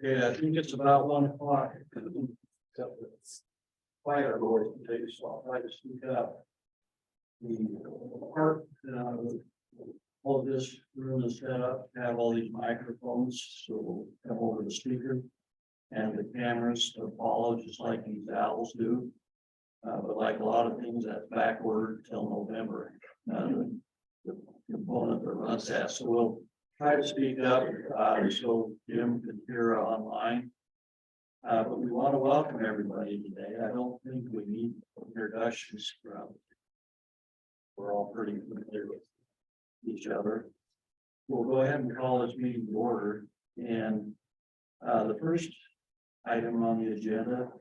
Yeah, I think it's about 1 o'clock. Fire board, they just try to speak up. The part, all this room is set up, to have all these microphones, so we'll come over the speaker. And the cameras to follow, just like these owls do. But like a lot of things, that's backward till November. The component that runs that, so we'll try to speak up, so Jim can hear online. But we want to welcome everybody today. I don't think we need introductions from. We're all pretty familiar with each other. We'll go ahead and call this meeting to order. And the first item on the agenda,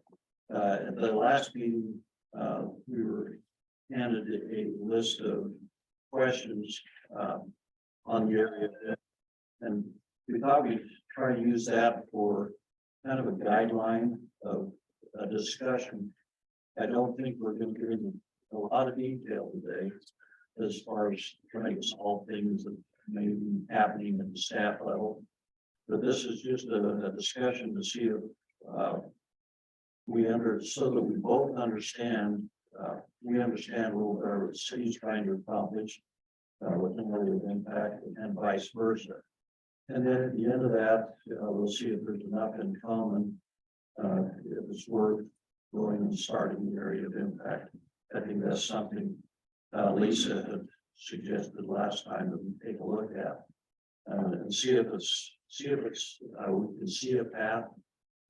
at the last meeting, we were handed a list of questions on the area. And we thought we'd try to use that for kind of a guideline of a discussion. I don't think we're going to get into a lot of detail today as far as trying to solve things that may be happening at the staff level. But this is just a discussion to see if so that we both understand, we understand a little better what the city's trying to accomplish with an area of impact and vice versa. And then at the end of that, we'll see if there's enough in common, if it's worth going and starting the area of impact. I think that's something Lisa had suggested last time that we take a look at and see if we can see a path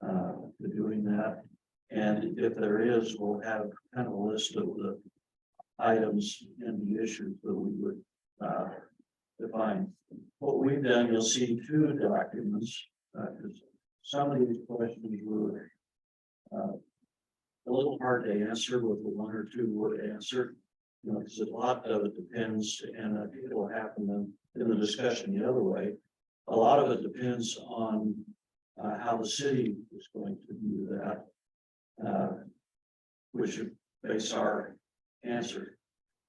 to doing that. And if there is, we'll have kind of a list of the items and the issues that we would define. What we've done, you'll see 2 documents, because some of these questions were a little hard to answer with a 1 or 2 word answer, because a lot of it depends, and I think it'll happen in the discussion the other way. A lot of it depends on how the city is going to do that, which should base our answer.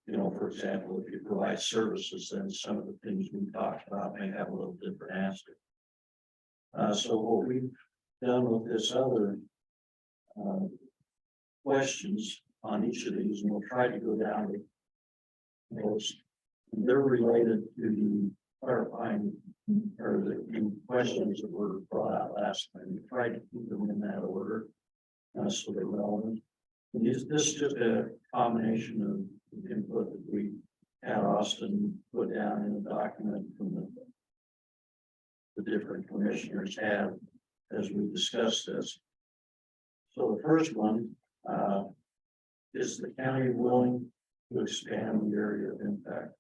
For example, if you provide services, then some of the things we talked about may have a little different answer. So what we've done with this other questions on each of these, and we'll try to go down to those. They're related to the clarifying or the questions that were brought out last time. We tried to keep them in that order, so they're relevant. And this is just a combination of input that we had Austin put down in a document from the different commissioners had as we discussed this. So the first one is the county willing to expand the area of impact?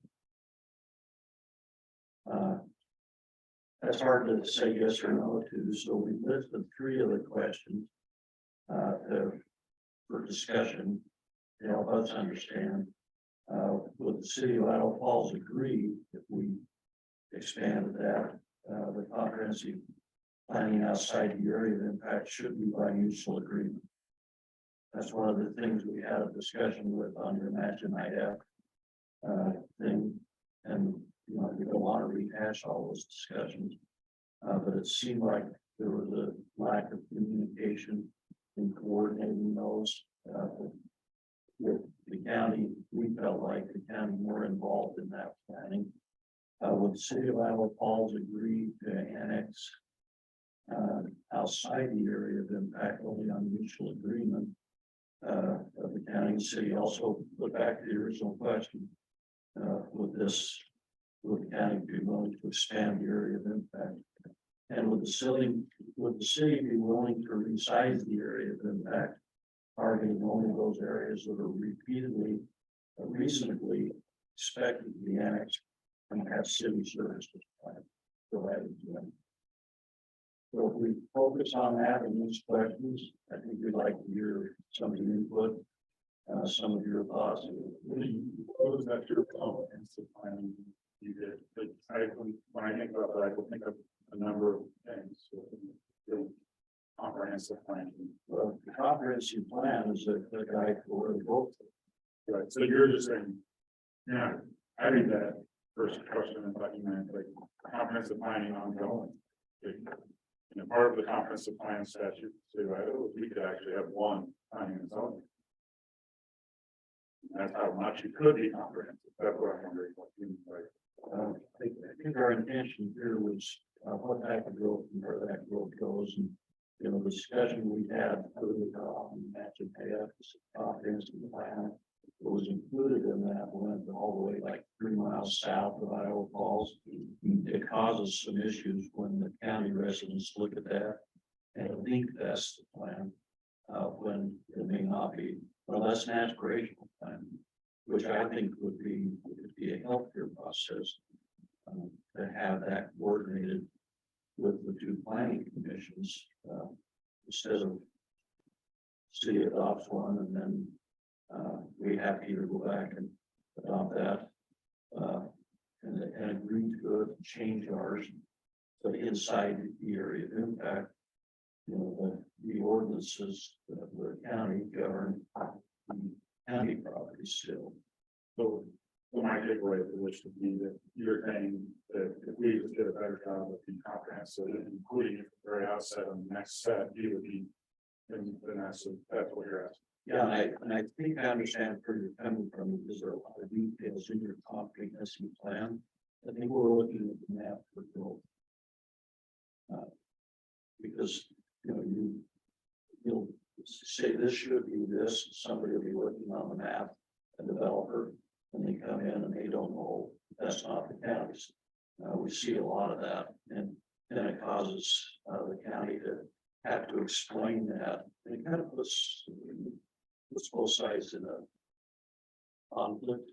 That's hard to say yes or no to, so we listed 3 of the questions for discussion to help us understand. Would the city of Idaho Falls agree if we expanded that? The comprehensive planning outside the area of impact should be by mutual agreement. That's one of the things we had a discussion with on the Imagine IF thing, and we don't want to rehash all those discussions, but it seemed like there was a lack of communication in coordinating those with the county. We felt like the county more involved in that planning. Would the city of Idaho Falls agree to annex outside the area of impact only on mutual agreement of the county and city? Also, look back to the original question. Would the county be willing to expand the area of impact? And would the city be willing to resize the area of impact, targeting only those areas that are reasonably expected to be annexed and have city services provided to them? So if we focus on that and these questions, I think we'd like to hear some of your input, some of your thoughts. What was that your comprehensive plan you did? But when I think about that, I will think of a number of things. The comprehensive plan. Well, the comprehensive plan is a guide for both Right, so you're just saying, yeah, I read that first question and thought you meant like comprehensive planning ongoing. Like, you know, part of the comprehensive plan statute, too, right, we could actually have one planning and zoning. That's how much it could be comprehensive, that's what I'm wondering, what you mean, like. I think our intention here was, what type of growth and where that growth goes, and, you know, the discussion we had, matching comprehensive plan. What was included in that went all the way like 3 miles south of Iowa Falls. It causes some issues when the county residents look at that and think that's the plan, when it may not be. Well, that's an aspirational plan, which I think would be a healthier process, to have that coordinated with the two planning commissions, instead of city adopts one and then we have to either go back and adopt that, and agree to it, change ours. So inside the area of impact, you know, the ordinances that the county govern the county property still. So my takeaway for which would be that you're saying that if we just did a better job of being comprehensive, including at the very outset on the next step, you would be, and that's what you're asking. Yeah, and I think I understand where you're coming from, because there are a lot of details in your comprehensive plan. I think we're looking at the map for growth. Because, you know, you'll say this should be this, somebody will be working on the map, a developer, and they come in and they don't know, that's not the county's. We see a lot of that, and then it causes the county to have to explain that. And it kind of puts both sides in a conflict.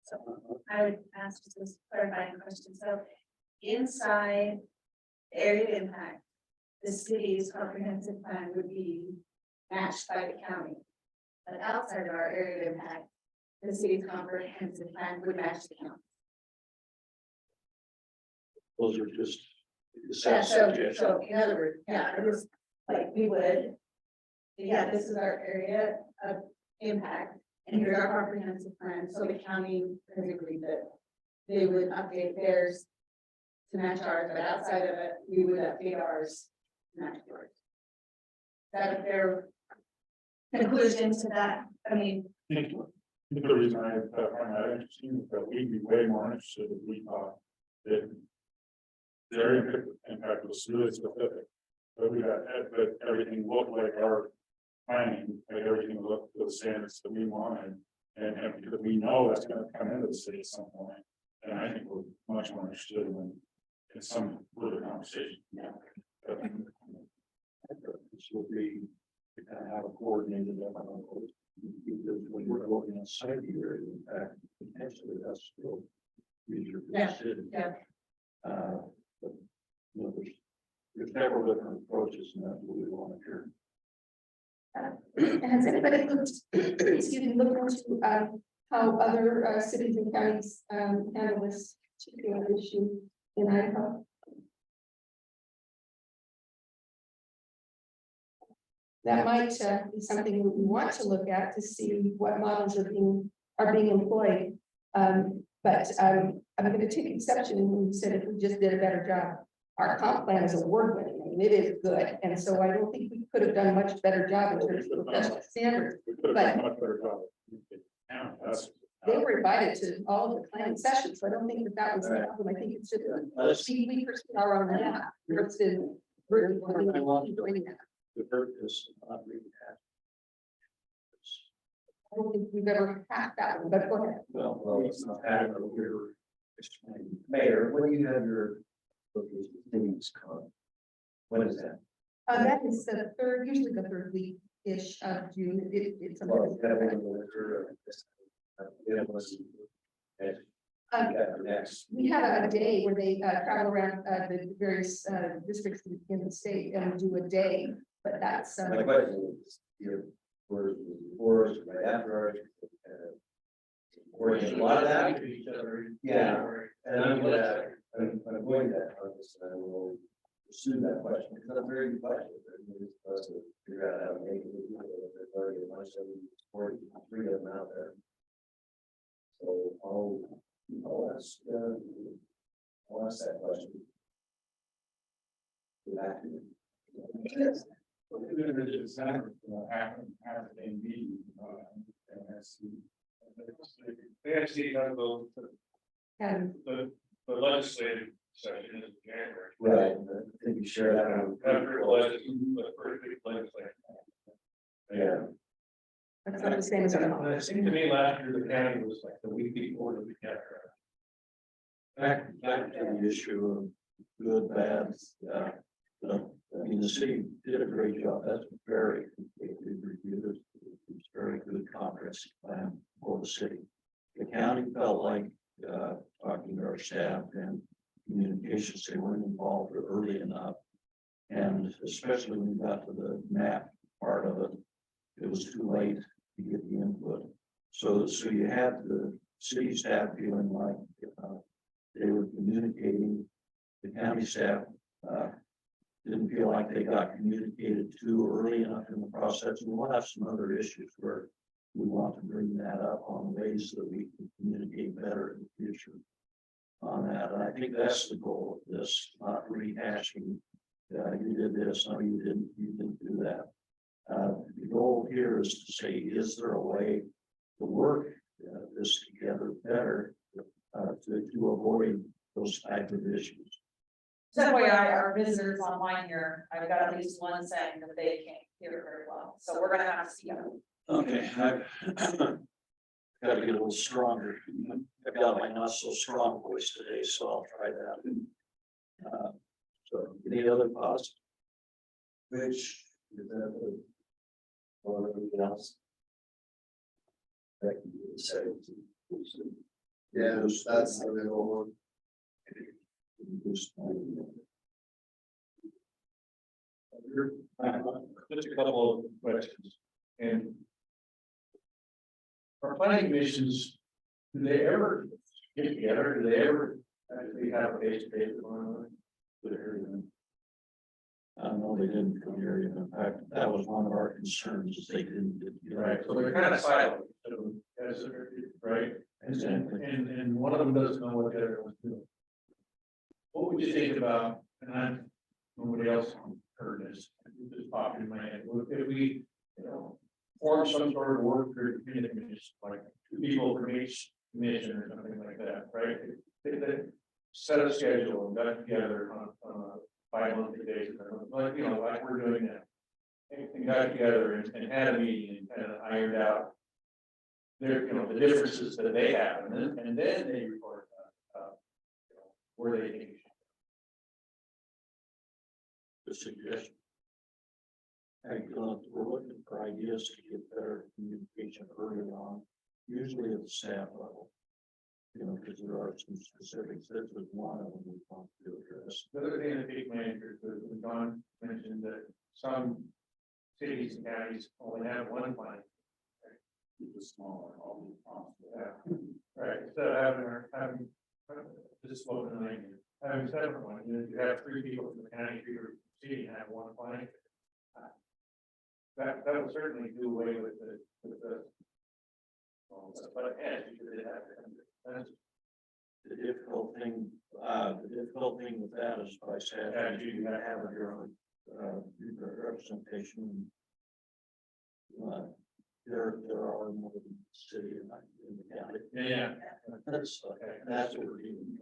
So I would ask just this clarifying question. So inside the area of impact, the city's comprehensive plan would be matched by the county. But outside of our area of impact, the city's comprehensive plan would match the county. Those are just. Yeah, so in other words, yeah, it is like we would. Yeah, this is our area of impact, and here's our comprehensive plan, so the county has agreed that they would update theirs to match ours, but outside of it, we would update ours to match yours. Is that a fair conclusion to that? I mean, I think the reason I find that interesting is that we'd be way more interested if we thought that their impact was really specific. But we got, but everything looked like our planning, like everything looked to the standards that we wanted. And because we know that's gonna come into the city at some point. And I think we're much more interested in some further conversation. Yeah. But, This will be to kind of have a coordinated effort on those. Because when we're looking inside the area, in fact, potentially that's still easier for the city. yeah. But, you know, there's several different approaches, and that's what we want to hear. Has anybody looked, excuse me, looked into how other cities and counties handle this particular issue in Idaho? That might be something we want to look at to see what models are being employed. But I'm going to take exception when you said if we just did a better job. Our comp plan is award-winning, I mean, it is good, and so I don't think we could have done a much better job in terms of professional standards. we could have done a much better job. Yeah, that's. They were invited to all of the planning sessions, so I don't think that was the problem. I think it's just we pursued our own path. It's been really doing that. The purpose of not reading that. I don't think we've ever had that one, but go ahead. Well, it's not that we're explaining. Mayor, when you have your things come, when is that? That is the third, usually the third week-ish of June. It's a Well, it's kind of in the winter, it was- next. we have a day where they travel around the various districts in the state and do a day, but that's My question is, your were before us, right after us. Or a lot of that, yeah, and I'm going to, on this, I will pursue that question, because that's a very good question. It's supposed to figure out how to make it. There's already a bunch of them, 43 of them out there. So I'll ask that question. Back to you. Even if it's December, have a meeting, they actually have And the legislative session in January. Right, I think you share that. Yeah. that's not the same as our. It seemed to me last year, the county was like the week before the weekend. Back to the issue of good, bad, I mean, the city did a great job, that's very completely reviewed, it's very good comprehensive plan for the city. The county felt like, talking to our staff and communications, they weren't involved early enough. And especially when we got to the map part of it, it was too late to get the input. So you had the city staff feeling like, they were communicating, the county staff, didn't feel like they got communicated too early enough in the process. And we'll have some other issues where we want to bring that up on ways that we can communicate better in the future on that. And I think that's the goal of this, not rehashing. You did this, no, you didn't do that. The goal here is to say, is there a way to work this together better to avoid those type of issues? So FYI, our visitors online here, I've got at least one saying that they can't hear it very well, so we're gonna have to see them. Okay, I've got to get a little stronger. I've got my not so strong voice today, so I'll try that. So any other thoughts? Which is that or anything else? That can be said. Yeah, that's the middle one. Just a couple of questions. And our planning commissions, do they ever get together? Do they ever actually have a face-to-face with one another? No, they didn't come here. In fact, that was one of our concerns, is they didn't. Right, so they're kind of silent, right? And one of them doesn't know what the other one's doing. What would you think about, and nobody else heard this, it just popped in my head, if we, form some sort of work group, like 2 people from each commission or something like that, right? They set a schedule and got together on a 5-monthly basis, like, like we're doing now. And got together and had a meeting and kind of ironed out their, the differences that they have, and then they report where they think. The suggestion. We're looking for ideas to get better communication early on, usually at the staff level. Because there are some specifics, this was one of them we want to address. The other thing that piqued my interest was when Don mentioned that some cities and counties only have one plan. It's smaller, all right, instead of having this slogan language, having separate one, you have 3 people from the county, 3 from the city, and have one plan. That would certainly do away with the. But yeah, you did have The difficult thing with that is by statute, you have your own representation. There are more than the city in the county. Yeah. That's what we're doing.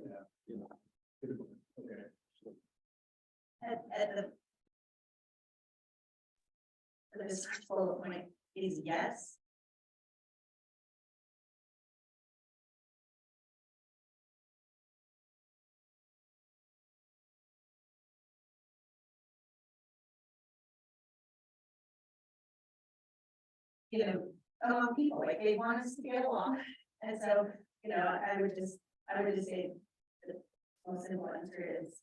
Okay. At the first bullet point is yes. Among people, like they want us to get along, and so, I would just say the most simple answer is,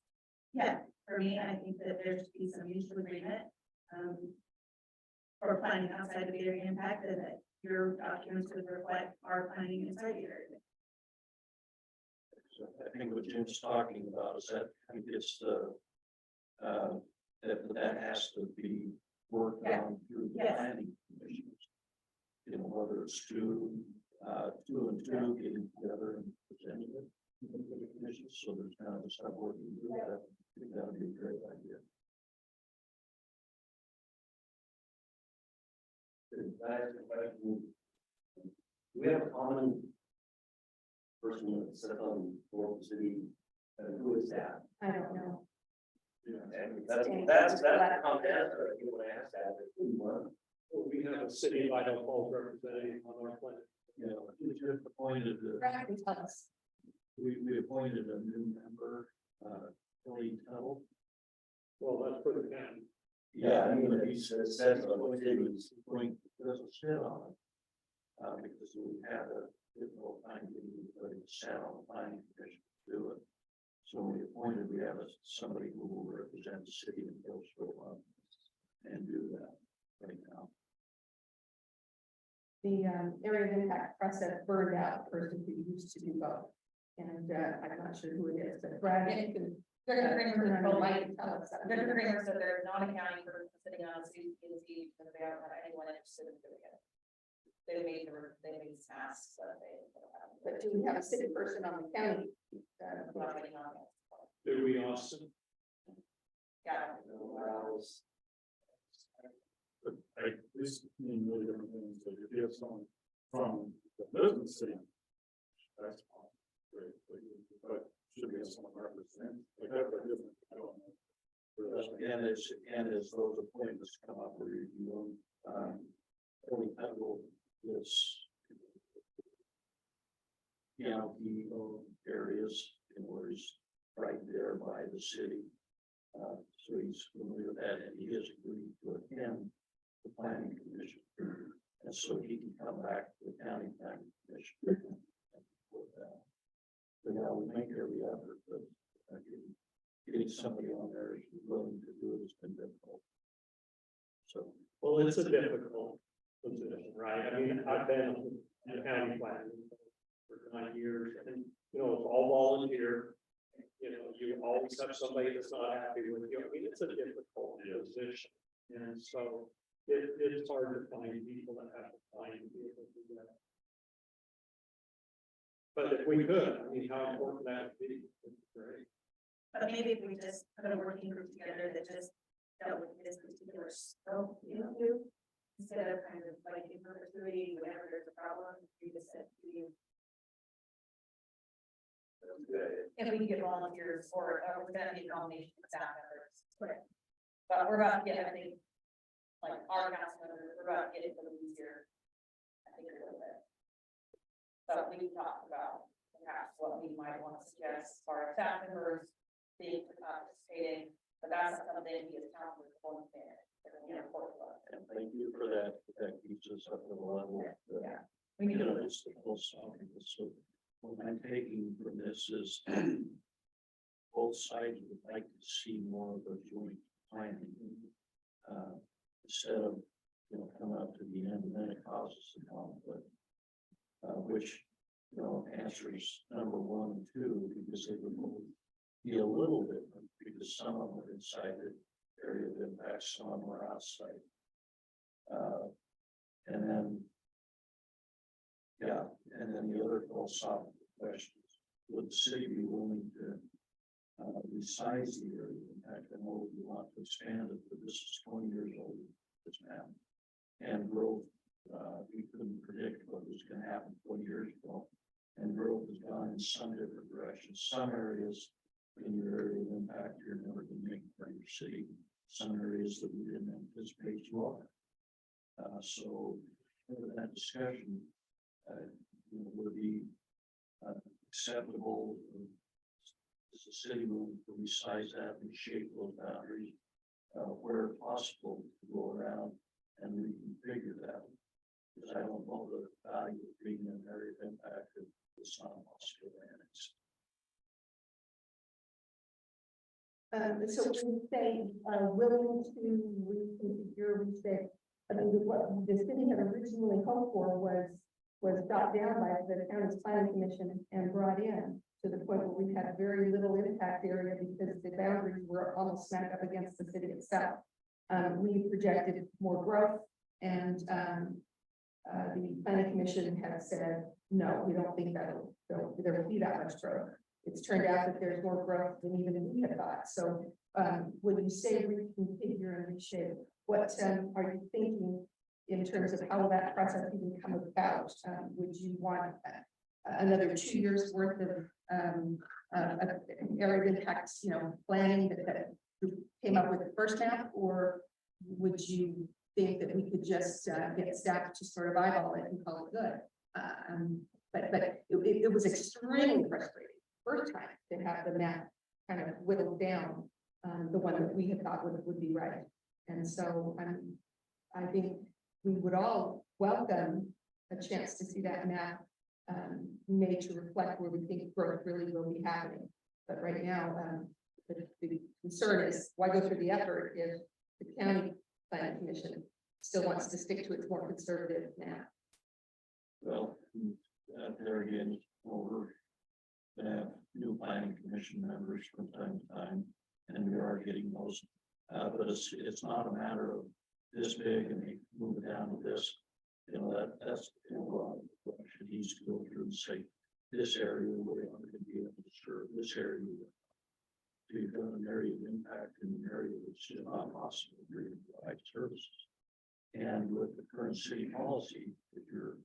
yeah, for me, I think that there should be some mutual agreement. For planning outside of the area impact, and that your documents would reflect our planning inside the area. So I think what Jim's talking about is that I think it's that has to be worked Yeah. on through the Yes. planning commissions. You know, whether it's two and two getting together and presenting it to the commissions, so there's kind of a sub-working group. I think that would be a great idea. Do we have a common person that sits on board of the city? Who is that? I don't know. And that's the common answer. You want to ask that? We have a city of Idaho Falls representative on our plan. You know, we just appointed, Brad can tell us. we appointed a new member, Billy Tuttle. Well, that's for the county. Yeah, I mean, he says he's going, doesn't sit on it. Because we had a difficult time getting anybody to sit on the planning commission to do it. So we appointed, we have somebody who will represent the city and go and do that right now. The area of impact process burned out the person who used to do both. And I'm not sure who it is, but Brad, you can. Victor Greener turn on your mic said and tell us that. Victor Greener said there's not a county person sitting on a city committee because they haven't had anyone interested in doing it. They made tasks that they. But do we have a city person on the county? Not getting on it. Do we, Austin? Yeah. But I, this mean really different things, like if you have someone from the business city, that's fine, great, but should we have someone represent, like that's a different, I don't know. And as those appointments come up, we review them. Billy Tuttle is, you know, he owns areas in where he's right there by the city. So he's familiar with that, and he has agreed to attend the planning commission. And so he can come back to the county planning commission. With that. But yeah, we make every effort, but getting somebody on there who's willing to do it has been difficult. So, Well, it's a difficult position, right? I mean, I've been on the county plan for 9 years, and, you know, it's all volunteer. You know, you always have somebody that's not happy with you. I mean, it's a difficult position. And so it's hard to find people that have the time to be able to do that. But if we could, I mean, how important that would be, it's great. But maybe if we just put a working group together that just dealt with this particular scope, you know, instead of kind of like in perpetuity, whenever there's a problem, we just said, If we can get volunteers for it, we're gonna need a combination of staff members. Correct. But we're about to get, I think, like our council members, we're about to get it a little easier. I think a little bit. So we talked about perhaps what we might want to suggest for our staff members being participating, but that's not something we as council is going to and thank you for that. That keeps us up to the level. Yeah. We need You know, to. it's the whole song. So what I'm taking from this is both sides would like to see more of a joint planning. Instead of, you know, coming up to the end and then it causes a conflict. Which, you know, answers number 1 and 2, because they would both be a little different, because some of them are inside the area of impact, some of them are outside. And then, yeah, and then the other philosophical questions, would the city be willing to resize the area of impact? I know we want to expand it, but this is 20 years old, this map. And growth, we couldn't predict what was going to happen 20 years ago. And growth has gone in some different directions. Some areas in your area of impact, you're never going to make for your city. Some areas that we didn't anticipate you are. So that discussion would be acceptable. Is the city willing to resize that and shape those boundaries where possible to go around and reconfigure that? Because I don't know the value of being an area of impact if it's not possible annex. So when you say willing to reconfigure, we said, I mean, what the city had originally hoped for was was brought down by the county's planning commission and brought in to the point where we had very little impact area because the boundaries were almost smack up against the city itself. We projected more growth and, the planning commission has said, no, we don't think there will be that much growth. It's turned out that there's more growth than even we had thought. So, when you say reconfigure and reshape, what, are you thinking in terms of how that process even come about? Would you want another 2 years worth of area impacts, planning that came up with the first half, or would you think that we could just get staff to sort of eyeball it and call it good? But it was extremely frustrating first time to have the map kind of whittled down, the one that we had thought would be right. And so I think we would all welcome a chance to see that map made to reflect where we think growth really will be happening. But right now, the concern is why go through the effort if the county planning commission still wants to stick to its more conservative map. Well, there again, we're gonna have new planning commission members from time to time, and we are getting those. But it's not a matter of this big and they move it down to this. That's what should needs to go through and say, this area we're going to be able to serve, this area. So you've got an area of impact in an area that's just not possible to provide services. And with the current city policy, if you're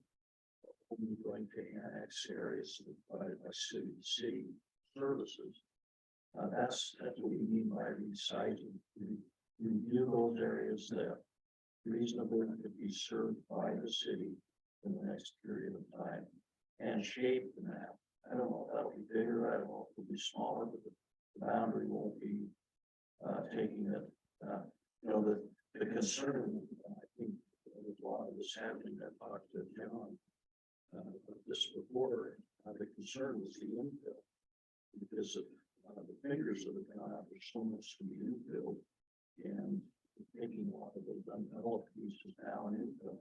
only going to annex areas provided by city to city services, that's what we mean by resizing. We review those areas that reasonably could be served by the city in the next period of time and shape the map. I don't know if that'll be bigger, I don't know if it'll be smaller, but the boundary won't be taking it. The concern, I think there's a lot of this happening. I talked to John about this before. The concern was the infill because of the figures that have gone out. There's so much to be infilled and taking a lot of those undeveloped pieces now and infill.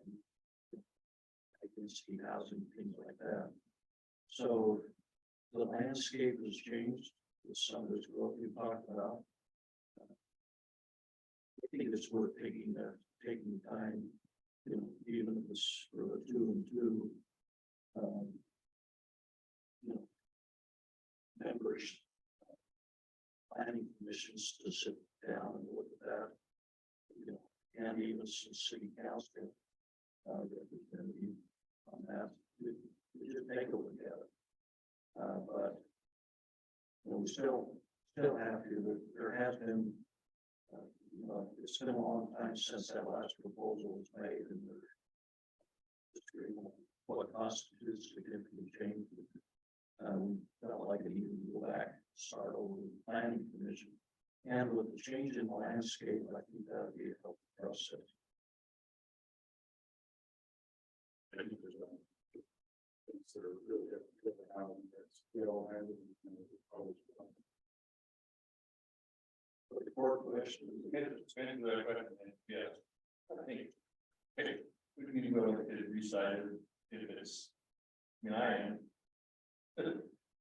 I can see housing, things like that. So the landscape has changed with some of this growth we talked about. I think it's worth taking time, even if it's for the 2 and 2, members, planning commissions to sit down and look at that, and even some city council representative on that. We should take a look at it. But we still have to. There has been. It's been a long time since that last proposal was made, and what constitutes significant change. Felt like it needed to go back, start over with the planning commission, and with the change in the landscape, I think that would be a helpful process. I think there's things that are really different now, and that's we all have it, and always. The core question is, Yes, I think we can go look at it resized if it's, I am.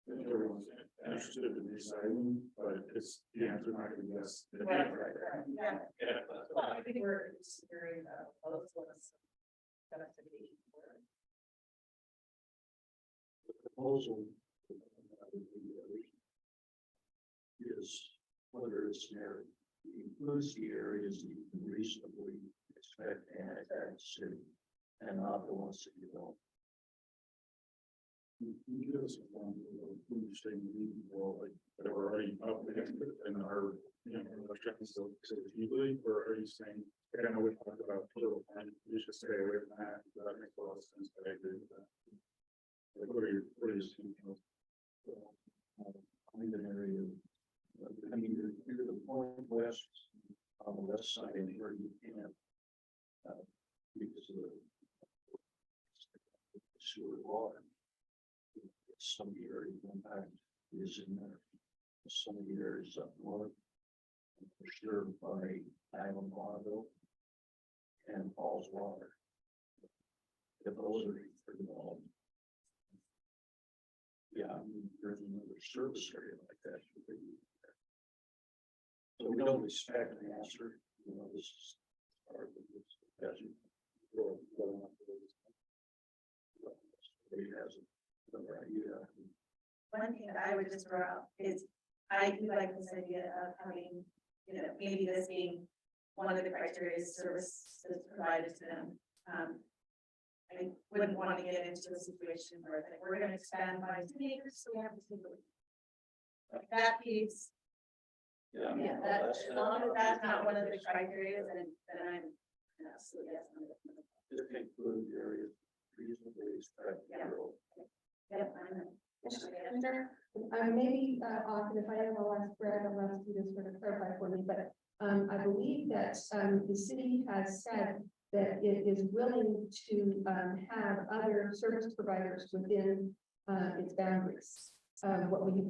Everyone's interested in deciding, but it's the answer not going to be yes. Yeah. Yeah. Well, I think we're considering those ones. the proposal is whether it's an area, it includes the areas that you can reasonably expect to annex the city, and not the ones that you don't. You give us a form of who saying well, like that are already up against it and are electronics so easily, or are you saying, I know we talked about total and you should stay away from that, that makes a lot of sense, but I agree with that. Like what are you saying? I'm in an area, you're the point west, on the west side where you can, because of the sewer water. Some of the areas impact is in there. Some of the areas up north are served by Island Bonneville and Falls Water. If those are Yeah, I mean, there's another service area like that. So we don't expect an answer, this is part of this discussion. He hasn't, One thing that I would just throw out is, I do like this idea of having, maybe this being one of the criteria is service that's provided to them. I wouldn't want to get into a situation where it's like, we're gonna expand by 2 acres, so we have to take it. That piece, yeah. yeah, that, as long as that's not one of the criteria, then I'm, so yes. Just include the areas reasonably spectral. Yep, Maybe, often, if I have a last, Brad, I'll ask you to sort of clarify for me, but, I believe that, the city has said that it is willing to, have other service providers within, its boundaries. What we,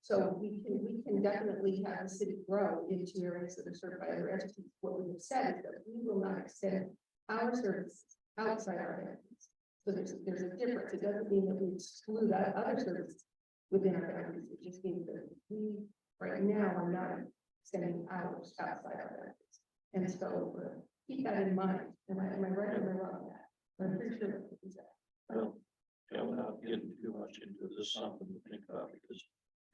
so we can definitely have the city grow into areas that are served by other entities. What we have said is that we will not extend our services outside our boundaries. So there's a difference. It doesn't mean that we exclude other services within our boundaries. It just means that we right now are not extending ours outside our boundaries. And so keep that in mind. Am I right or am I wrong on that? I'm pretty sure that's what we said. Well, yeah, without getting too much into this, something to think about, because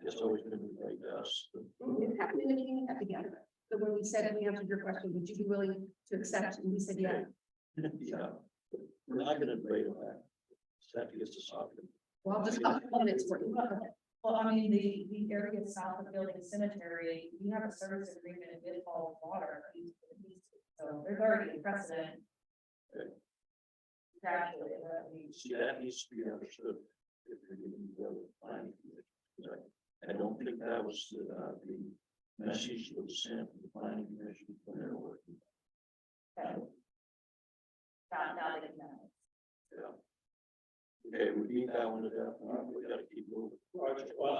it's always been related to us. It happened in the meeting we had together. So when we said, we answered your question, would you be willing to accept? And we said, yeah. Yeah, we're not gonna debate on that. That gets us off. Well, I'll just talk about it for you. Well, I mean, the area south of Building Cemetery, we have a service agreement in Mid Falls Water. So there's already a precedent. Okay. Exactly. See, that needs to be understood. If you're giving the planning commission. I don't think that was the message that was sent to the planning commission when they were working. Now they know. Yeah. Okay, we beat that one to death. We gotta keep moving. Well,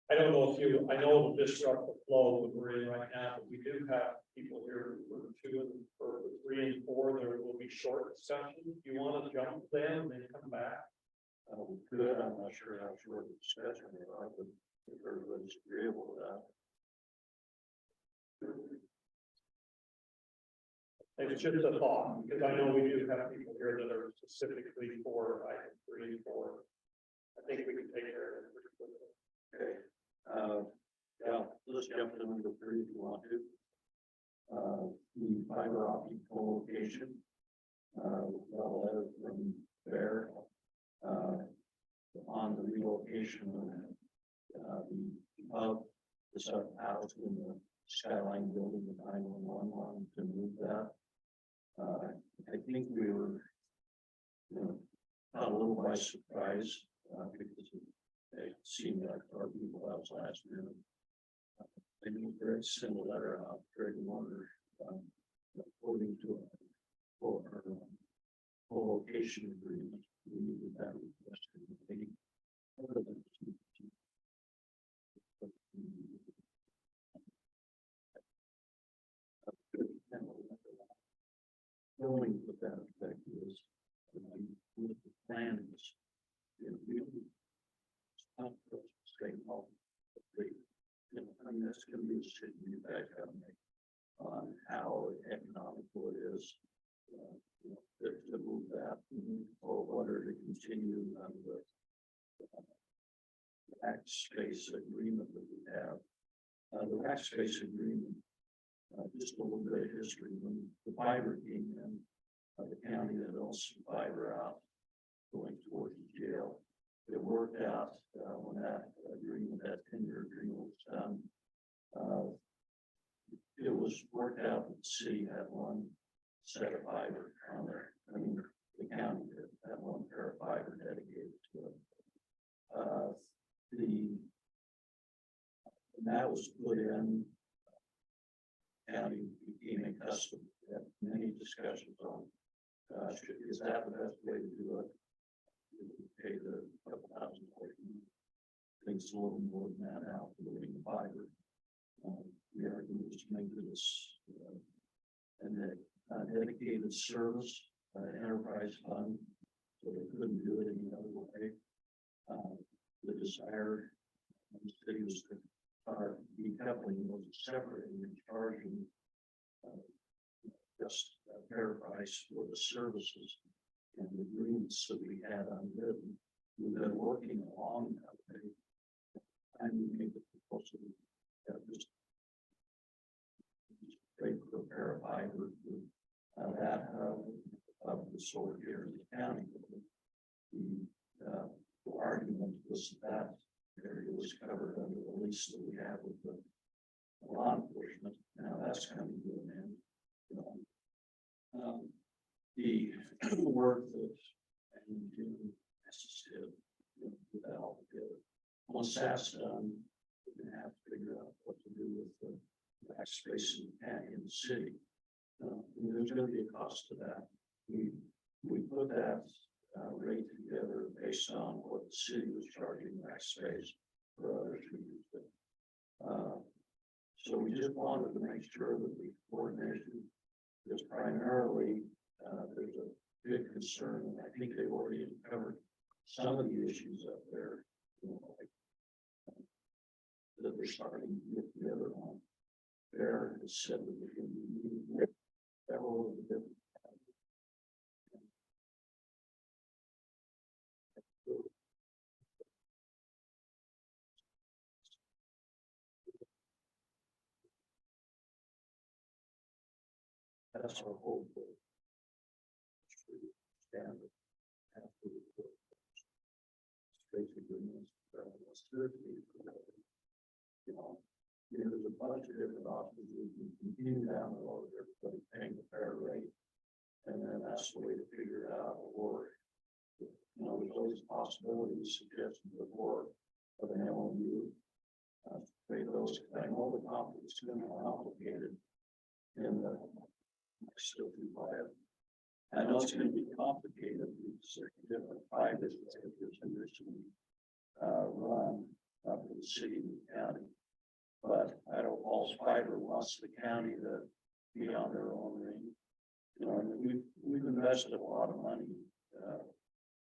I don't know if you, I know the disrupt the flow that we're in right now, but we do have people here for 2 and for 3 and 4. There will be short sessions. Do you want to jump them and then come back? Good, I'm not sure how short the discussion they are, but if everybody's agreeable with that. It's just a thought, because I know we do have people here that are specifically for item 3 and 4. I think we can take care of it pretty quickly. Okay. Yeah, let's jump into the 3 if you want to. The fiber optic colocation. Got a letter from Bear. On the relocation of the sub house in the Skyline building, the 911 line to move that. I think we were, caught a little by surprise, because it seemed like our people out last minute. They knew very similar letter out, very longer, according to a location agreement. We needed that request. Knowing what that effect is, with the plan is, stop staying home. I mean, that's gonna be a decision you guys gotta make on how economical it is, to move that, or whether to continue on the rack space agreement that we have. The rack space agreement, just a little bit of history, when the fiber came in, the county that owns fiber out going towards the jail, it worked out when that agreement, that 10-year agreement was done. It was worked out that the city had one set of fiber on there. I mean, the county did have one pair of fiber dedicated to it. And that was put in. County became accustomed to many discussions on, is that the best way to do it? Pay the couple thousand, things a little more than that out, moving the fiber. We are going to make this, and a dedicated service enterprise fund, so they couldn't do it any other way. The desire of the city was to decoupling those separating and charging just a fair price for the services and the agreements that we had unwritten. We've been working along that way. And we made the proposal that just verify that of the solar here in the county. The argument was that area was covered under the lease that we have with the law enforcement. Now that's coming to an end. The work that and necessary that all together. Once that's done, we're gonna have to figure out what to do with the tax space in the county and the city. There's gonna be a cost to that. We put that rate together based on what the city was charging tax space for others who used it. So we just wanted to make sure that we coordinated, because primarily there's a big concern, and I think they've already covered some of the issues up there, like that they're starting to get together on. There is said that we're going to be meeting with several of the different. That's our whole goal. Standard. Basically, there's a bunch of different options. We can continue down the road, everybody paying the fair rate. And then that's the way to figure it out, or, there's always possibilities suggested before of an LMU. Those, I know the conflict's going to be complicated in the still too bad. I know it's going to be complicated because there are different private positions run up in the city and the county. But I don't, Falls Fiber wants the county to be on their own ring. And we've invested a lot of money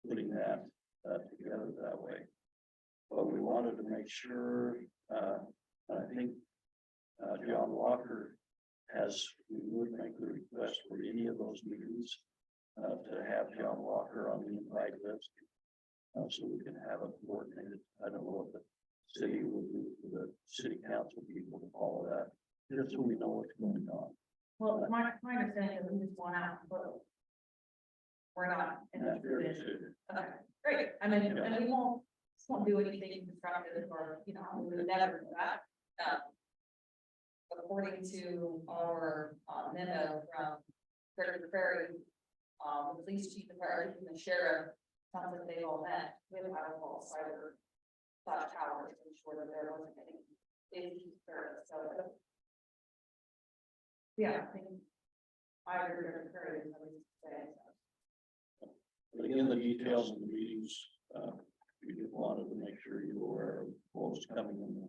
putting that together that way. But we wanted to make sure, I think John Walker we would make the request for any of those meetings to have John Walker on the invite list. So we can have it coordinated. I don't know what the city will do for the city council people to follow that, just so we know what's going on. Well, my understanding is we just want out, but we're not interested in. Okay, great. I mean, and we won't do anything constructive or, we would never do that. According to our memo from Prairie, the police chief, the fire chief, and the sheriff, sounds like they've all met with our Falls Fiber towers to ensure that there wasn't any issues there. So, yeah, I think I agree with Prairie. But again, the details of the meetings, we just wanted to make sure you were aware of what was coming in the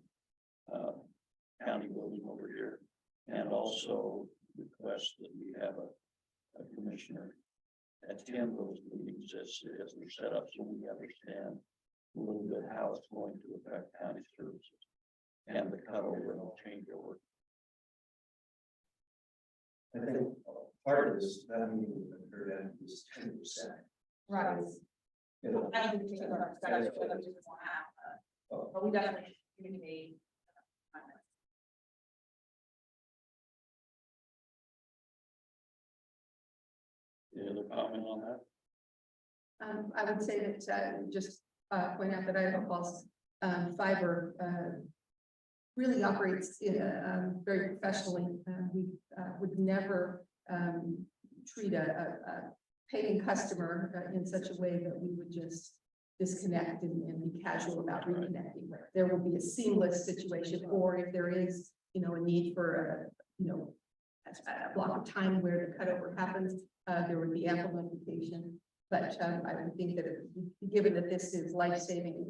county building over here, and also request that we have a commissioner attend those meetings as they're set up, so we understand a little bit how it's going to affect county services and the cutover and changeover. I think part of this, that meeting is 10%. Right. You know, I don't think we take our discussion, but we just want to, but we definitely communicate. Any other comment on that? I would say that just point out that Idaho Falls Fiber really operates very professionally. We would never treat a paying customer in such a way that we would just disconnect and be casual about reconnecting. There will be a seamless situation, or if there is, a need for a block of time where the cutover happens, there would be ample notification. But I would think that given that this is life-saving,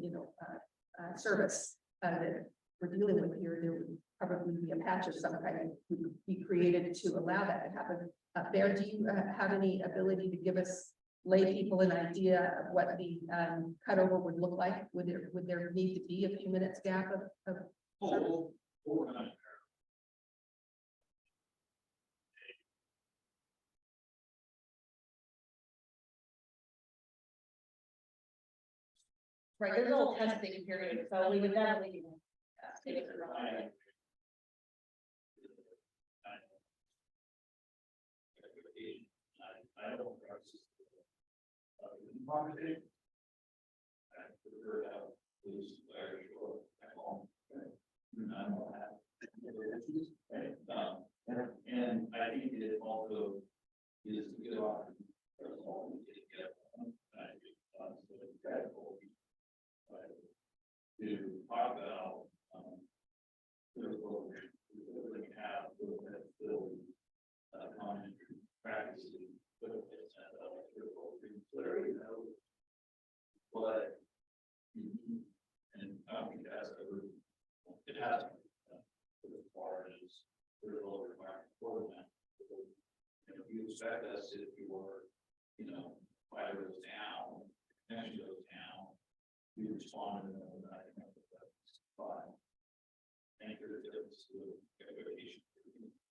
service that we're dealing with here, there would probably be a patch of some kind that would be created to allow that to happen. up there. Do you have any ability to give us lay people an idea of what the cutover would look like? Would there need to be a few minutes gap of Right, there's a little testing period, so we would definitely. Take it for a while. I don't practice. Conversation. I prefer to have these very short at home. I don't have. Right, and I think it also is a good option. For us all to get, I think, radical. To talk about, the program, we have, common practices, but it's clearly, but, and I think that's it has, as far as there's a little requirement for that. And if you expect us, if you were, 5 rows down, next goes down, we respond to that, I think that's fine. And there's a difference to expectation.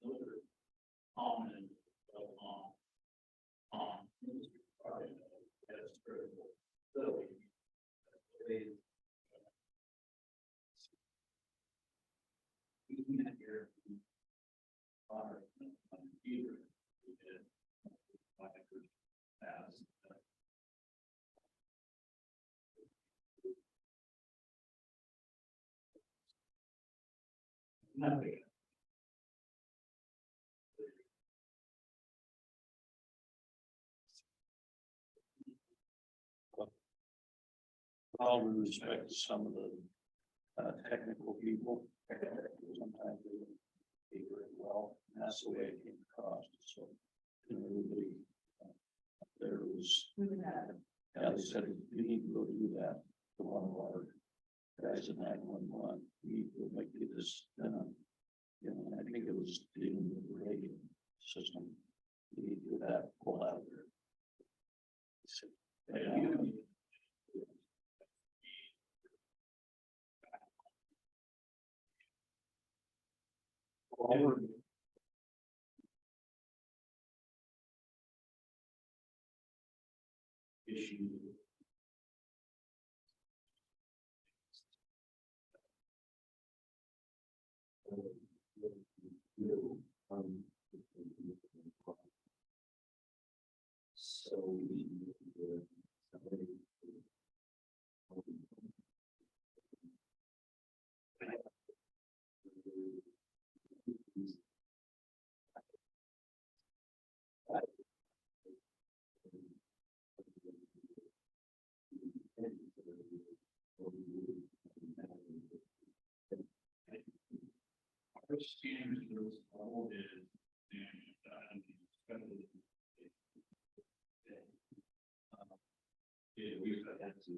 Those are common, that's critical. So, we can't hear our computer, we did, as nothing. All due respect to some of the technical people, sometimes they don't speak very well, and that's the way it came across. So, everybody there was, yeah, they said, you need to go do that to one of our guys in 911. We will make you this, I think it was dealing with the radio system. You need to do that, pull out there. So, issue. So we our standards for this level is, yeah, we've got that to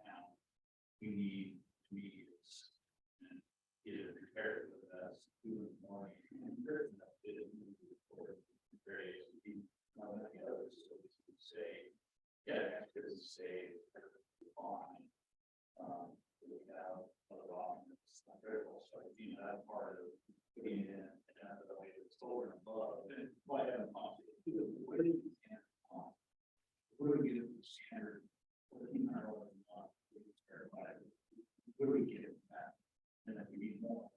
now we need meetings and get it prepared for that. Do it more and it very say, yeah, because say on we have other options, not critical, so I think that part of putting in the way it's over and above, and might have a possibility. What do you get on? What do we get from standard? What do we get from that? And then we need more.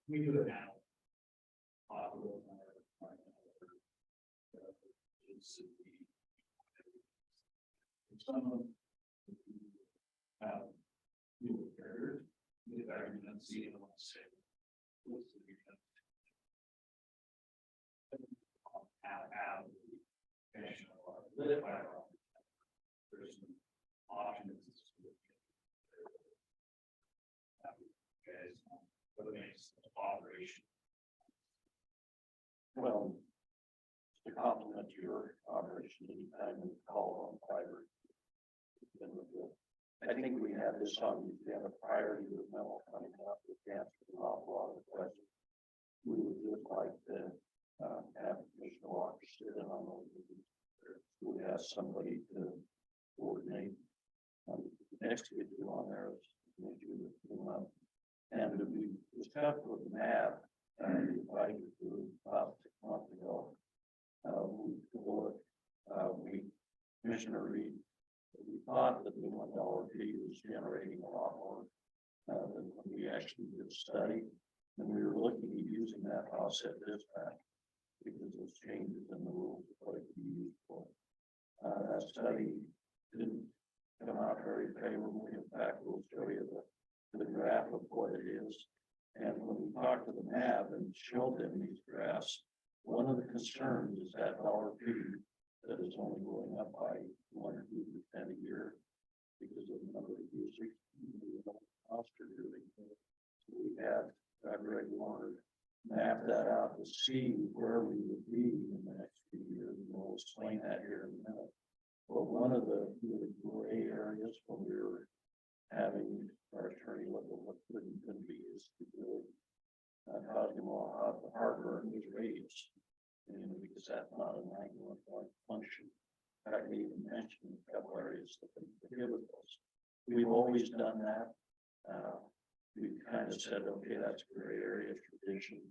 We do it now. Some new carriers, if I can see it, I want to say, what's the how live by our there's some options. Guys, what makes operation Well, to complement your operation, anytime we call on fiber. it's been real good. I think we had this on the agenda prior to the memo coming up with answers an awful lot of the questions. We would just like to have Commissioner Walker sit in on those meetings. We have somebody to coordinate. Next to you on there is and to be discussed with Matt, invited to about 6 months ago. We Commissioner Reed, we thought that the $1 fee was generating a lot more than when we actually did a study, and we were looking at using that offset dispatch because those changes in the rules of what it could be used for. That study didn't come out very favorably. In fact, we'll show you the graph of what it is. And when we talked to the NAB and showed them these graphs, one of the concerns is that dollar fee that is only going up by 1 or 2% a year because of the number of users. So we had Greg wanted to map that out to see where we would be in the next few years, and we'll explain that here in a minute. But one of the really gray areas when we were having our attorney look at what couldn't be is really causing a lot of heartburn with radius. Because that's not a 911 function. In fact, we even mentioned a couple areas that can prohibit those. We've always done that. We kind of said, okay, that's a gray area of tradition.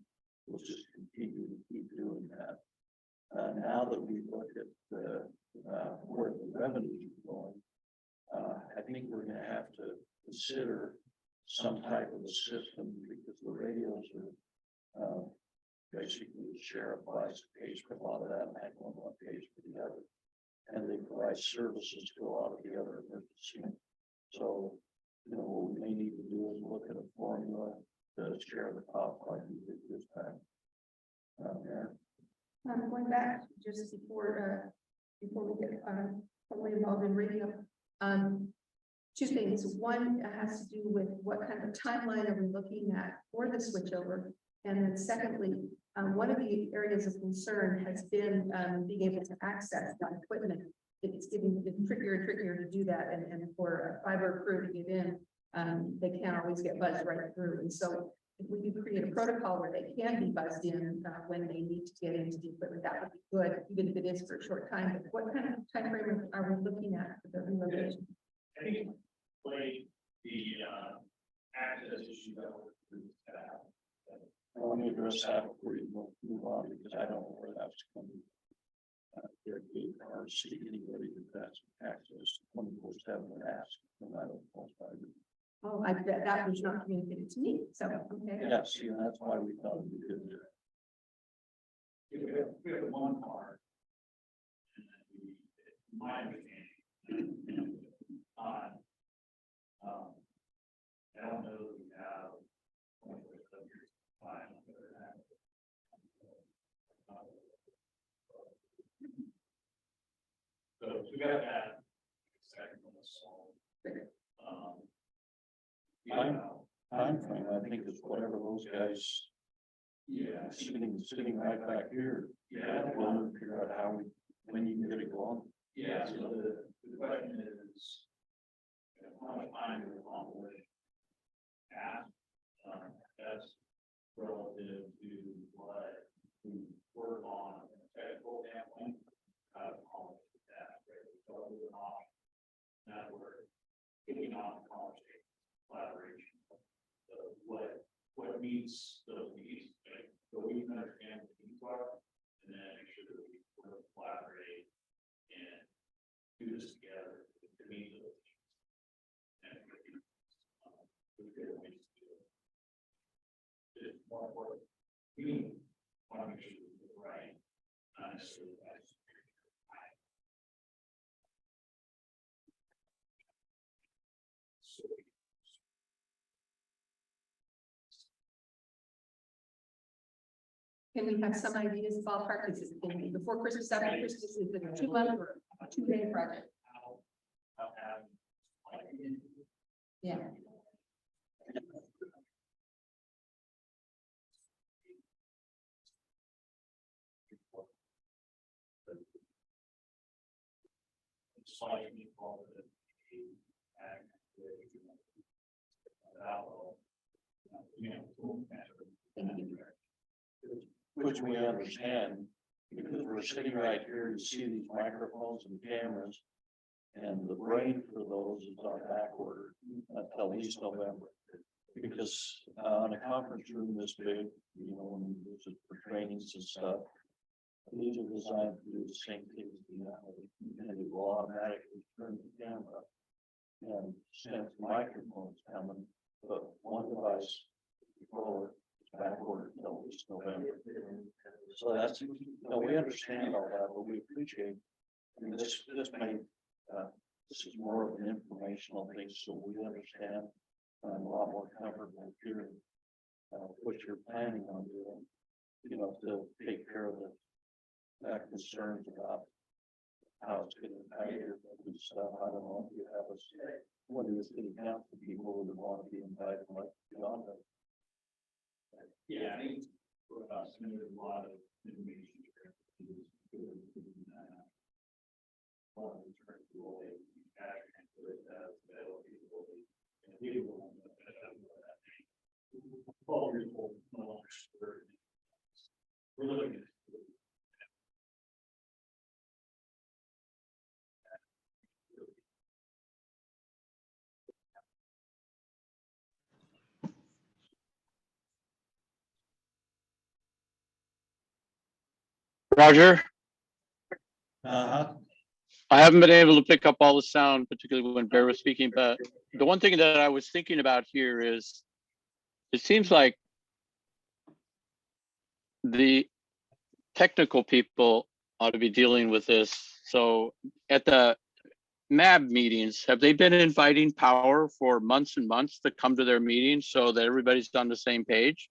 We'll just continue to keep doing that. Now that we look at where the revenues are going, I think we're going to have to consider some type of a system because the radios are basically the sheriff pays for a lot of that, and one pays for the other, and they provide services to a lot of the other emergency. So, what we may need to do is look at a formula to share the cost like we did this time. Going back just before we get totally involved in radio, two things. One has to do with what kind of timeline are we looking at for the switchover, and then secondly, one of the areas of concern has been being able to access that equipment. It's getting trickier and trickier to do that, and for a fiber crew to get in, they can't always get buzzed right through. And so, if we could create a protocol where they can be buzzed in when they need to get into the equipment, that would be good, even if it is for a short time. But what kind of time frame are we looking at for the relocation? I think the access issue that we're Let me address that before you move on, because I don't know where that's coming. Or see anybody that's access 24/7 and ask, and I don't know. Oh, that was not communicated to me, so, okay. Yes, and that's why we thought it'd be good to. we have one card. And then my understanding. I don't know that we have 24/7 time. So we got that. Second one is solved. Time frame, I think is whatever those guys. Yeah. Sitting right back here. Yeah. We'll figure out when you can get it going. Yeah, so the question is, how much time is on board? That's relative to what we work on in a technical standpoint, how to accomplish that, right? So we're off, now we're kicking off conversation, collaboration. So what meets those needs, right? So we can understand what the needs are, and then make sure that we work, collaborate, and do this together to meet those needs. And we're good ways to do it. It's more work. We want to make sure we do it right, not necessarily as. So Can we have some ideas of ballpark? Is it going to be before Christmas, after Christmas? Is it a 2-month or a 2-day project? how have, like, Yeah. slightly involved in which we understand, because we're sitting right here, you see these microphones and cameras. And the brain for those is on back order until at least November. Because on a conference room this big, you know, when you use it for trainings and stuff. These are designed to do the same thing as the and it will automatically turn the camera. And since the microphone's coming, but one device controller is backward until at least November. So that's, you know, we understand all that, but we appreciate, I mean, this may, this is more of an informational thing, so we understand. I'm a lot more comfortable hearing what you're planning on doing, you know, to take care of the concerns about how it's going to impact your and stuff. I don't know if you have a, what is the count of people who would want to be invited, like beyond that. Yeah, I think for us, there's a lot of information. We're looking at. Roger, Uh-huh. I haven't been able to pick up all the sound, particularly when Bear was speaking, but the one thing that I was thinking about here is, it seems like the technical people ought to be dealing with this. So at the MAB meetings, have they been inviting Power for months and months to come to their meetings so that everybody's on the same page?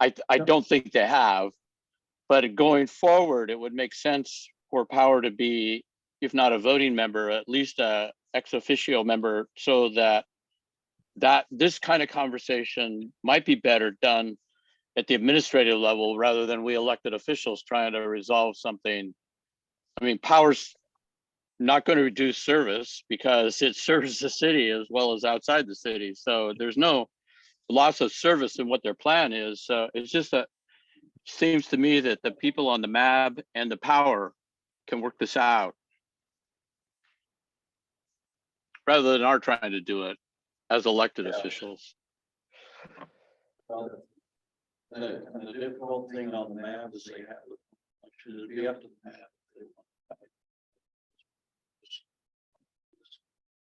I don't think they have. But going forward, it would make sense for Power to be, if not a voting member, at least a ex officio member, so that this kind of conversation might be better done at the administrative level rather than we elected officials trying to resolve something. I mean, Power's not going to reduce service because it serves the city as well as outside the city. So there's no loss of service in what their plan is. So it's just that seems to me that the people on the MAB and the Power can work this out rather than our trying to do it as elected officials. Well, the difficult thing on the map is they have, should it be up to the map?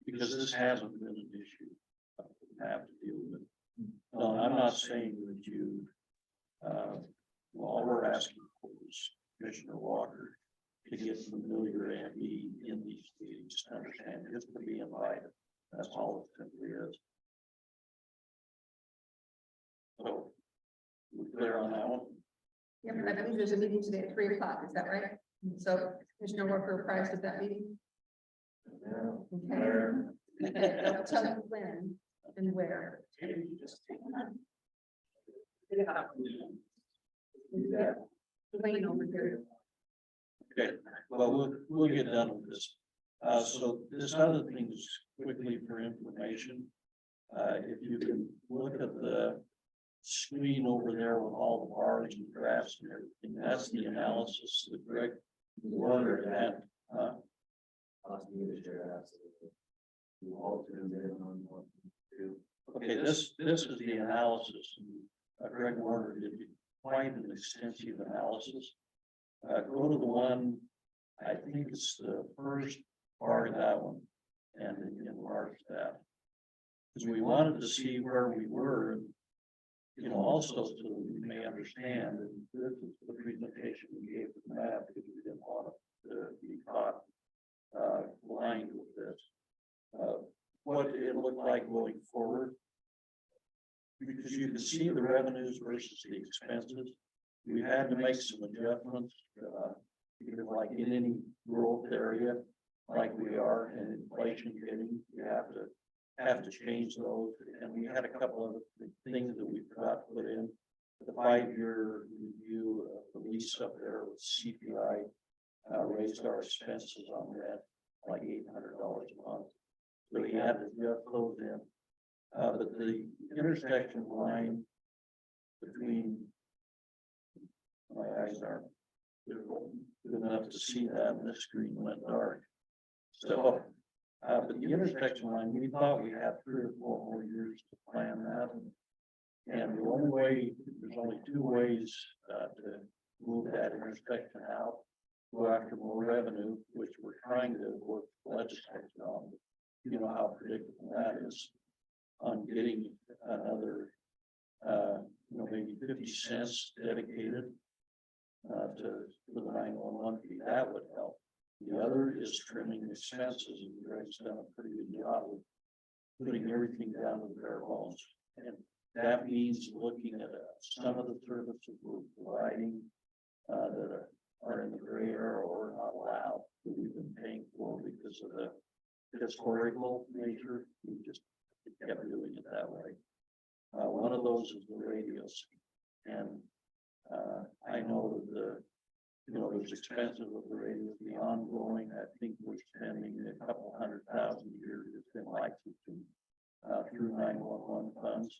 Because this hasn't been an issue we have to deal with. No, I'm not saying that you, all we're asking for is Commissioner Walker to get familiar and be in these meetings to understand, just to be invited. That's all it simply is. So, we clear on that one? Yeah, but I believe there's a meeting today at 3 o'clock, is that right? So Commissioner Walker apprised of that meeting? Okay. Don't tell me when and where. Yeah. Lane over here. Okay, well, we'll get done with this. So this other thing is quickly for information. If you can look at the screen over there with all the bars and graphs and everything, that's the analysis that Greg Warner had. Okay, this is the analysis. Greg Warner did quite an extensive analysis. Go to the one, I think it's the first part of that one, and enlarge that. Because we wanted to see where we were, you know, also so that we may understand, and this is the presentation we gave to the map, because we didn't want to be caught blind with this. What it looked like going forward. Because you can see the revenues versus the expenses. We had to make some adjustments, because like in any rural area, like we are, and inflation hitting, you have to change those. And we had a couple of things that we forgot to put in. The 5-year review of the lease up there with CPI raised our expenses on rent like $800 a month. So we had to just close in. But the intersection line between, my eyes aren't good enough to see that, and the screen went dark. So, but the intersection line, we thought we had 3 or 4 more years to plan that. And the only way, there's only 2 ways to move that intersection out. Go after more revenue, which we're trying to work with legislation on. You know how predictable that is on getting another, maybe 50 cents dedicated to the 911 fee. That would help. The other is trimming expenses, and you guys done a pretty good job of putting everything down to the bare bones. And that means looking at some of the services we're providing that are in the gray area or not allowed, that we've been paying for because of the historical nature. We just kept doing it that way. One of those is the radios, and I know that there's expensive with the radios, the ongoing. I think we're spending a couple $100,000 a year just in licensing through 911 funds,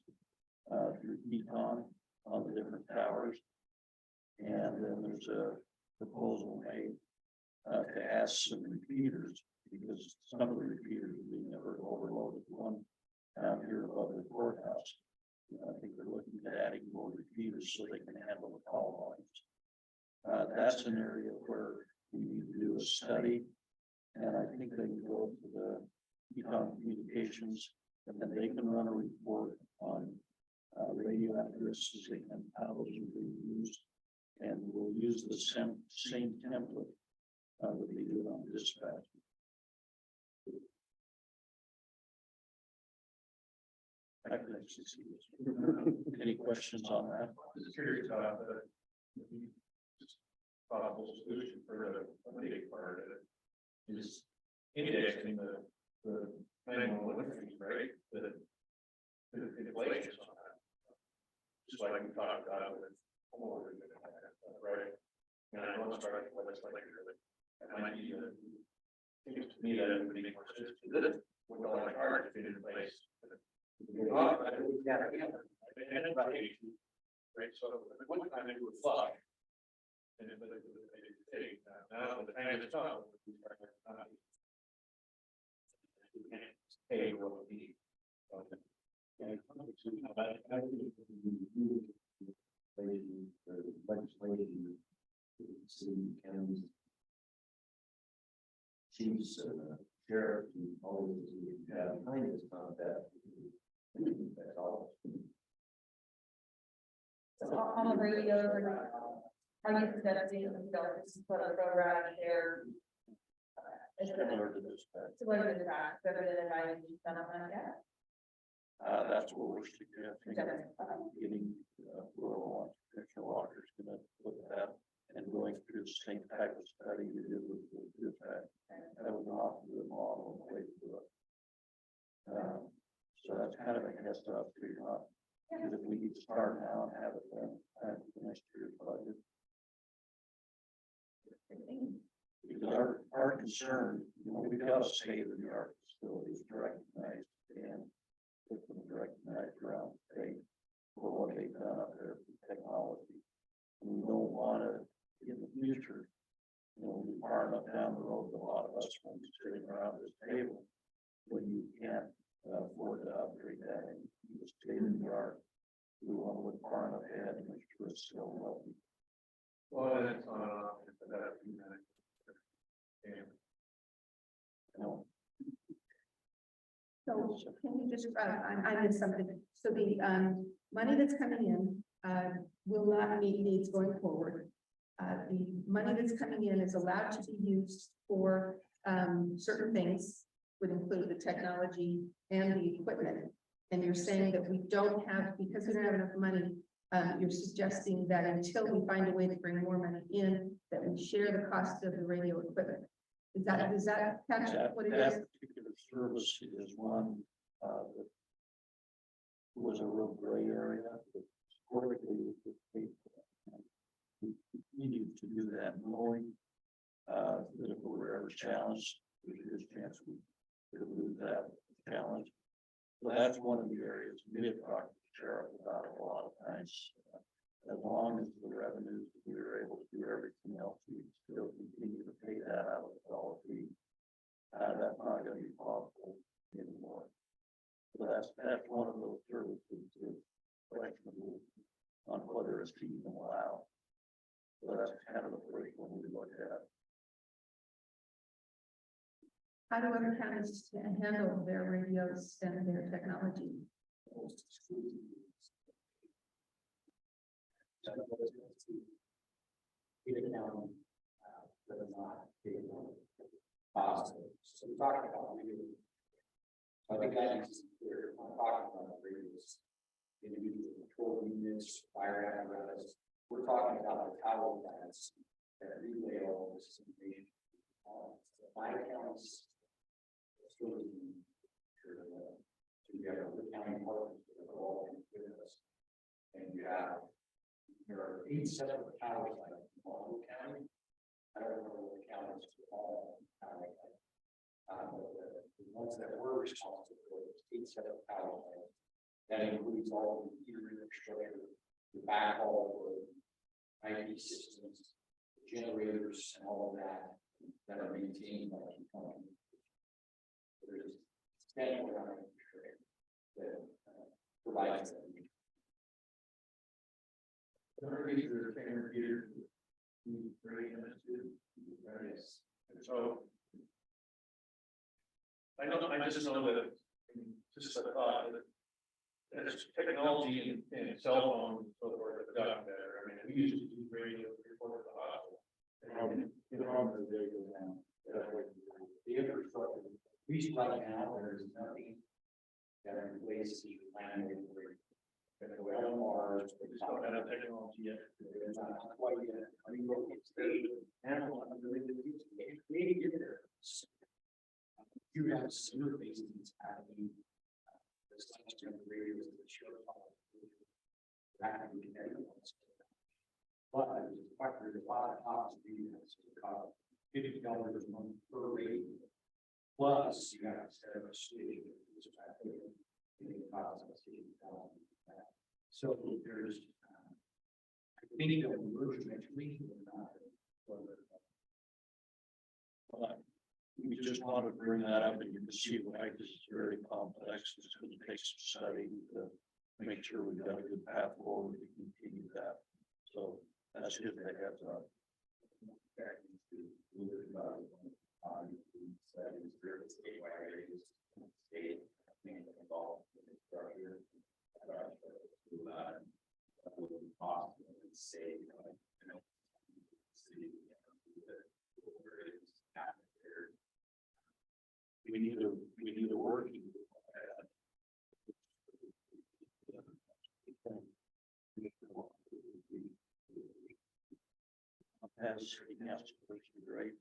through Econ on the different towers. And then there's a proposal made to add some repeaters, because some of the repeaters are being overloaded. One down here above the courthouse, I think they're looking at adding more repeaters so they can handle the call volumes. That's an area where we need to do a study, and I think they can go to the Econ Communications, and then they can run a report on radio accuracy and how those are being used. And we'll use the same template that we do on dispatch. I can actually see this. Any questions on that? Just curious about the possible solution for the big part of it is indexing the 911 fees, right? The inflation on that. Just like we talked about with homeowners, right? And I know it's right, but it's like that might be seems to me that it would make more sense to this with all my cards fit in place. Right, so one time they would fly. And then they take now the time is up. Hey, what would be? Legislation, city, counties, chiefs, sheriff, and all of those who have behind us, not that. That's all. So on the radio, are you suggesting just put a program there? Similar to dispatch. Similar to the track, better than I done on that yet? That's what we're suggesting. Getting rural entrepreneurial authors gonna look at that and going through the same type of study we did with the dispatch. That was often the model and the way to do it. So that's kind of a heads up to you, because if we need to start now and have it done for next year's budget. Because our concern, we've got a state-of-the-art facilities recognized and put them recognized around the state for what they've done up there with technology. And we don't want to, in the future, be far enough down the road that a lot of us won't be sitting around this table when you can't afford to upgrade that and keep the state-of-the-art. We want to look far enough ahead and make sure it's still healthy. Well, that's on option for that. So can you just, I missed something. So the money that's coming in will not meet needs going forward. The money that's coming in is allowed to be used for certain things, would include the technology and the equipment. And you're saying that we don't have, because we don't have enough money, you're suggesting that until we find a way to bring more money in, that we share the cost of the radio equipment. Is that catch what it is? That particular service is one that was a real gray area. Historically, we need to do that knowing That if we were ever challenged, there's a chance we could lose that challenge. So that's one of the areas we have talked to the sheriff about a lot of times. As long as the revenues, we were able to do everything else, we still continue to pay that out of the dollar fee. That's not gonna be possible anymore. So that's one of those services is questionable on whether it's even allowed. So that's kind of the first one we look at. How do other counties handle their radios and their technology? So we talked about maybe. I think that is clear. I'm talking about radios. Individual control units, fire apparatus. We're talking about the tower plants that relay all this information. My accounts. So you have the county partners that are all with us. And you have, there are 8 separate towers like in Marlboro County. I don't know what the counties are all. The ones that were responsible for those 8 separate towers. That includes all the computer infrastructure, the backhaul, the IT systems, the generators, and all of that are maintained by the company. There's standing around that provides that. So I just know that, just a thought that as technology and cell phones and so forth have gotten better. I mean, we used to do radio report at the hospital. The infrastructure, we right now, there is nothing that are in place to plan with. On Mars, We just don't have technology yet. there's not quite yet. I mean, it's very animal, maybe get there. You have similar bases happening. There's such a radios that show that can be connected. But there's a lot of costs to do this. $50 a month per radio. Plus, you have to set up a station. So there's, I think that we're eventually not. We just wanted to bring that up, and you can see why this is very complex. It's going to take some study to make sure we've got a good path forward to continue that. So that's just a heads up. We need a working. Has great.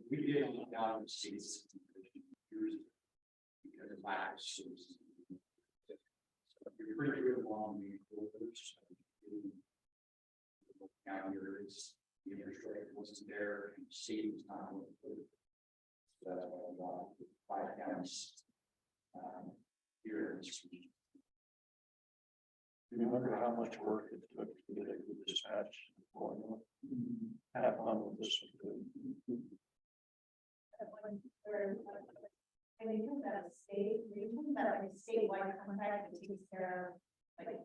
We did look down and see this years because of lack of services. So you're pretty good along the borders. County areas, the infrastructure wasn't there, and the city was not. So that's why we got 5 counties here in this region. Do you remember how much work it took to get a good dispatch formula? Have fun with this one. And we do that state, we do that like statewide contract that takes care of like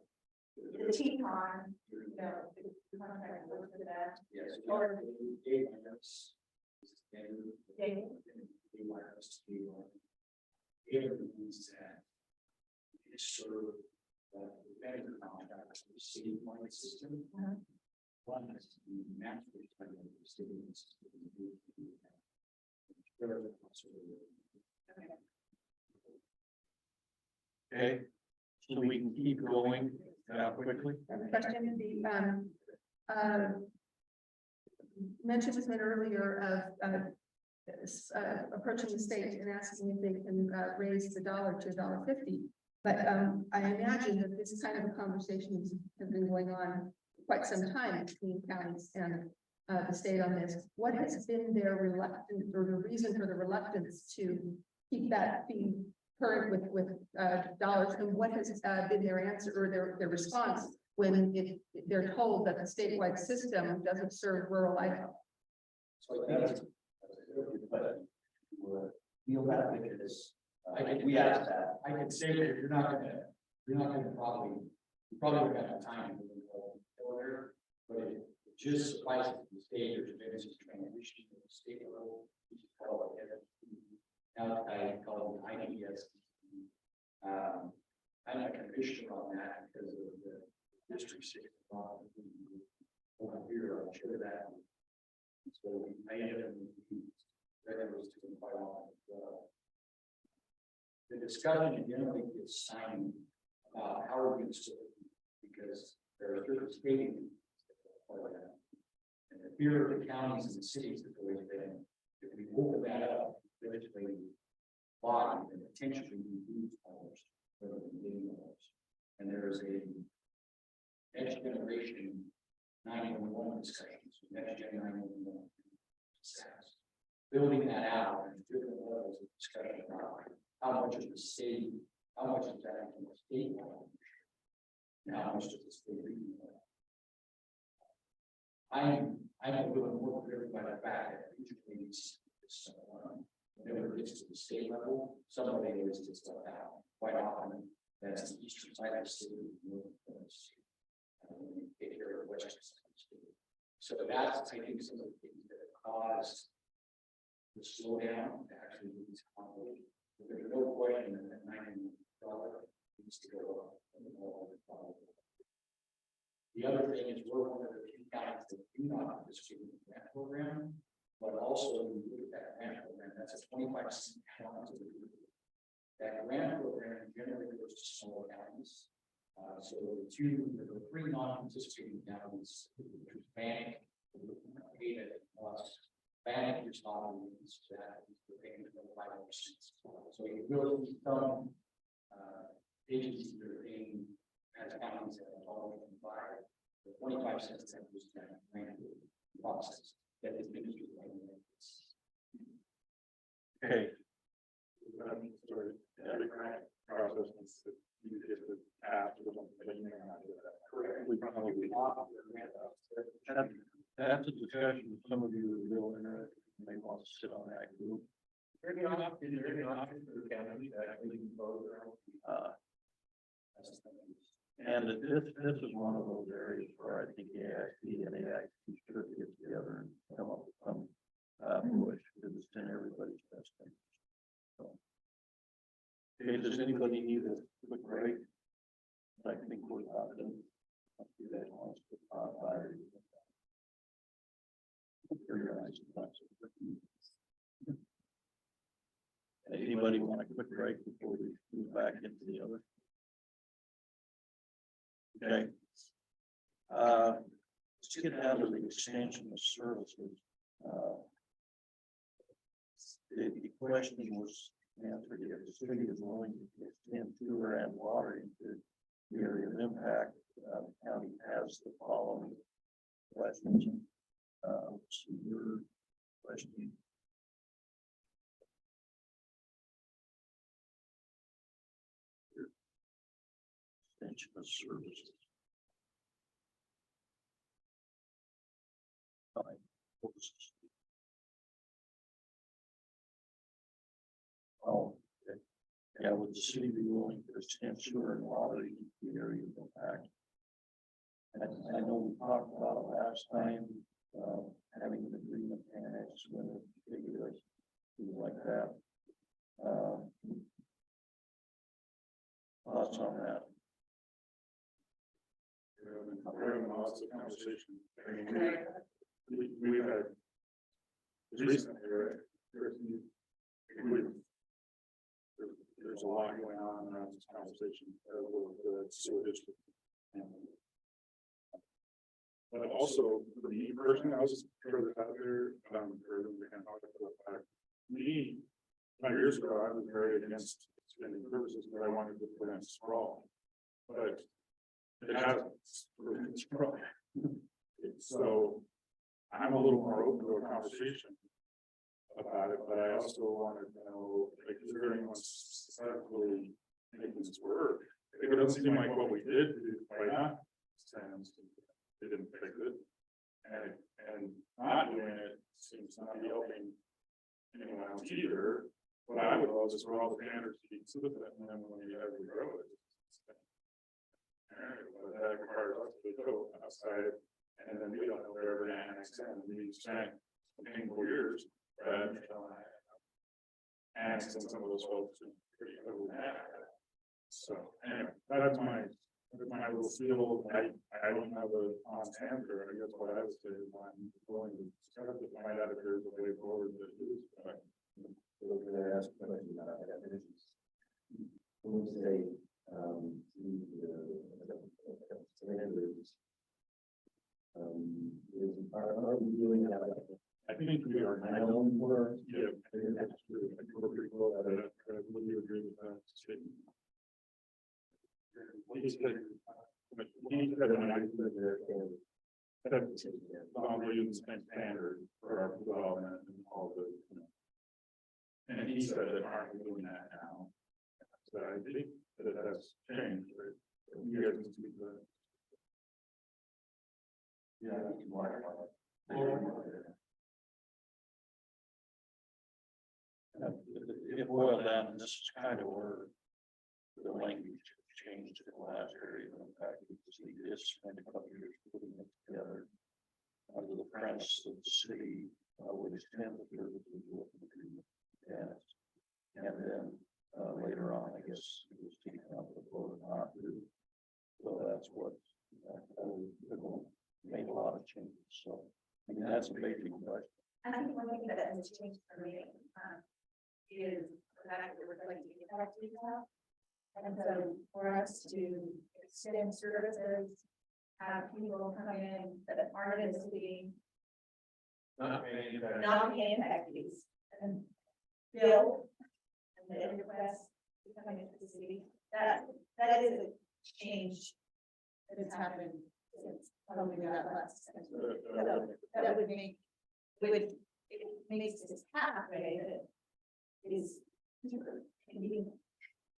the T-con, you know, the contract that works for that. Yes. Or Everyone's that is sort of the better contracts for the city-wide system. One has to be naturally kind of the city. Okay, so we can keep going quickly. Question, mention was made earlier of approaching the state and asking if they can raise the dollar to $1.50. But I imagine that this kind of a conversation has been going on quite some time between counties and the state on this. What has been their reluctance or the reason for the reluctance to keep that fee current with dollars? And what has been their answer or their response when they're told that the statewide system doesn't serve rural Idaho? So that's a good question. Feel that because we asked that. I can say that you're not gonna probably, you probably don't have time to go there, but it just suffices to the state, there's been some transition at the state level. We just call it, now I call it IDS. I'm not commissioner on that because of the district six. Over here, I'm sure that. So we made it and regulars to quite often. The discussion generally gets signed about how are we going to, because there are certain stating. And the fear of the counties and the cities that go into them, if we open that up, legislative body, then potentially we lose dollars rather than getting dollars. And there is a next generation 911 discussions, next gen 911 building that out and different levels of discussion about how much is the state, how much is that from the state level, and how much does the state region level. I'm a little more driven by the fact that usually whenever it gets to the state level, somebody needs to step out. Quite often, that's the eastern side of the state, take care of the western side of the state. So that's, I think, some of the things that cause the slowdown actually needs conflict. There's no question that $90 needs to go up. The other thing is we're one of the few counties that do not participate in the grant program, but also when you look at that grant program, that's a 25% challenge. That grant program generally goes to small counties. So the three non-participating counties, which is Bank, Ada, plus Bank, which not means that we're paying 25%. So you will see some agencies that are paying as counties at $1.25, the 25 cents that was grant process that is ministry. Okay. Sorry, the grant process needs to be just passed or something, but you may not do that. Correct. We probably that's a discussion with some of you who are real interested, and may want to sit on that group. Is there any option for the county to actually vote around? And this is one of those areas where I think AIC and AIC should get together and come up with some push, because it's in everybody's best interest. So, okay, does anybody need a quick break? I think we're about done. You guys want us to fire you? Anybody want a quick break before we move back into the other? Okay. Let's get down to the extension of services. The question was answered here. The city is willing to extend sewer and water into the area of impact. The county has the following questions. So your question. Extension of services. Oh, okay. Yeah, would the city be willing to extend sewer and water into the area of impact? And I know we talked about it last time, having an agreement annex with regulations, things like that. Thoughts on that? We're having lots of conversation. I mean, we've had just recently, right? There's a lot going on around this conversation with the sewer district. But also for me personally, I was just further out there, me, 5 years ago, I was very against spending purposes, but I wanted to prevent sprawl. But it hasn't. So I'm a little more open to a conversation about it, but I also wanted to know, like, is there anyone successfully making this work? It doesn't seem like what we did by not stands, it didn't fix it. And not doing it seems not to be helping anyone else either. What I would love is for all the standards to be consistent, and then when we have to grow it. But that requires us to go outside, and then we don't know where every annex in, we spent 4 years. Annexing some of those folks is pretty over that. So anyway, that's my little feel. I don't have a honest answer. I guess what I would say is I'm willing to start to find out if there's a way forward that is. We're going to ask a question about definitions. When we say, standards, are we doing that? I think we are. I know we're. Yeah, I think that's true. I think we're pretty close to that. Would you agree with that statement? He said, we're using the same standard for our development and all the, you know. And he said that aren't we doing that now? So I think that has changed, right? You guys can speak to that. It boiled down, and this is kind of where the language changed in the last area. In fact, it's spent a couple of years putting it together under the premise that the city would extend the services agreement. And then later on, I guess it was taken up with the vote not to. So that's what made a lot of changes. So I mean, that's a basic question. I think one thing that has changed for me, is the fact that we're going to get back to detail. And so for us to extend services, have people come in that aren't in the city, not paying impact fees, and bill, and then request to come into the city, that is a change that has happened since probably that last. That would make, it makes this pathway that is convenient.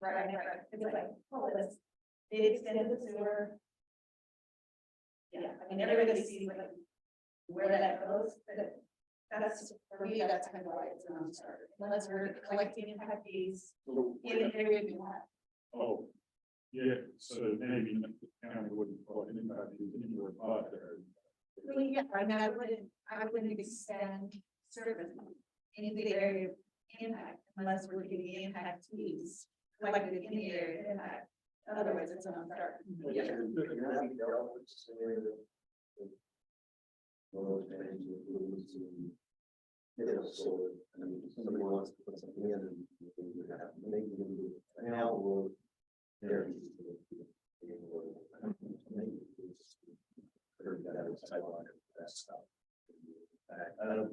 Right. It's like, oh, they extended the sewer. Yeah, I mean, everybody sees where that goes, but that's, for me, that's kind of why it's a non-starter. Unless we're collecting impact fees in the area we want. Oh, yeah, so maybe the county wouldn't call it impact fees anywhere but there. Well, yeah, I mean, I wouldn't extend service in the area of impact unless we're getting impact fees collected in the area of impact. Otherwise, it's a non-starter. Somebody wants to put something in and you have to make them do it now or there.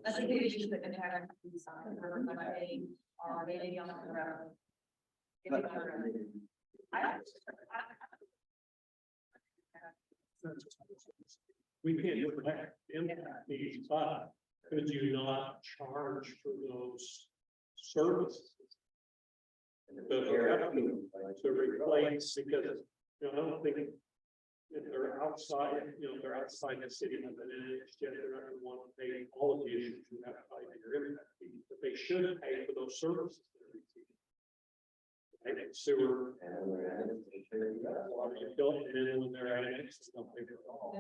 I think we should put impact fees on the river levy or maybe on the road. We can't do that impact fees, but could you not charge for those services? To replace, because, you know, I don't think if they're outside, you know, if they're outside the city limit, and it's just they're not going to want to pay all of the issues you have to pay your impact fees, but they should pay for those services. Sewer, water utility, and then when they're annexed, they'll pay for all.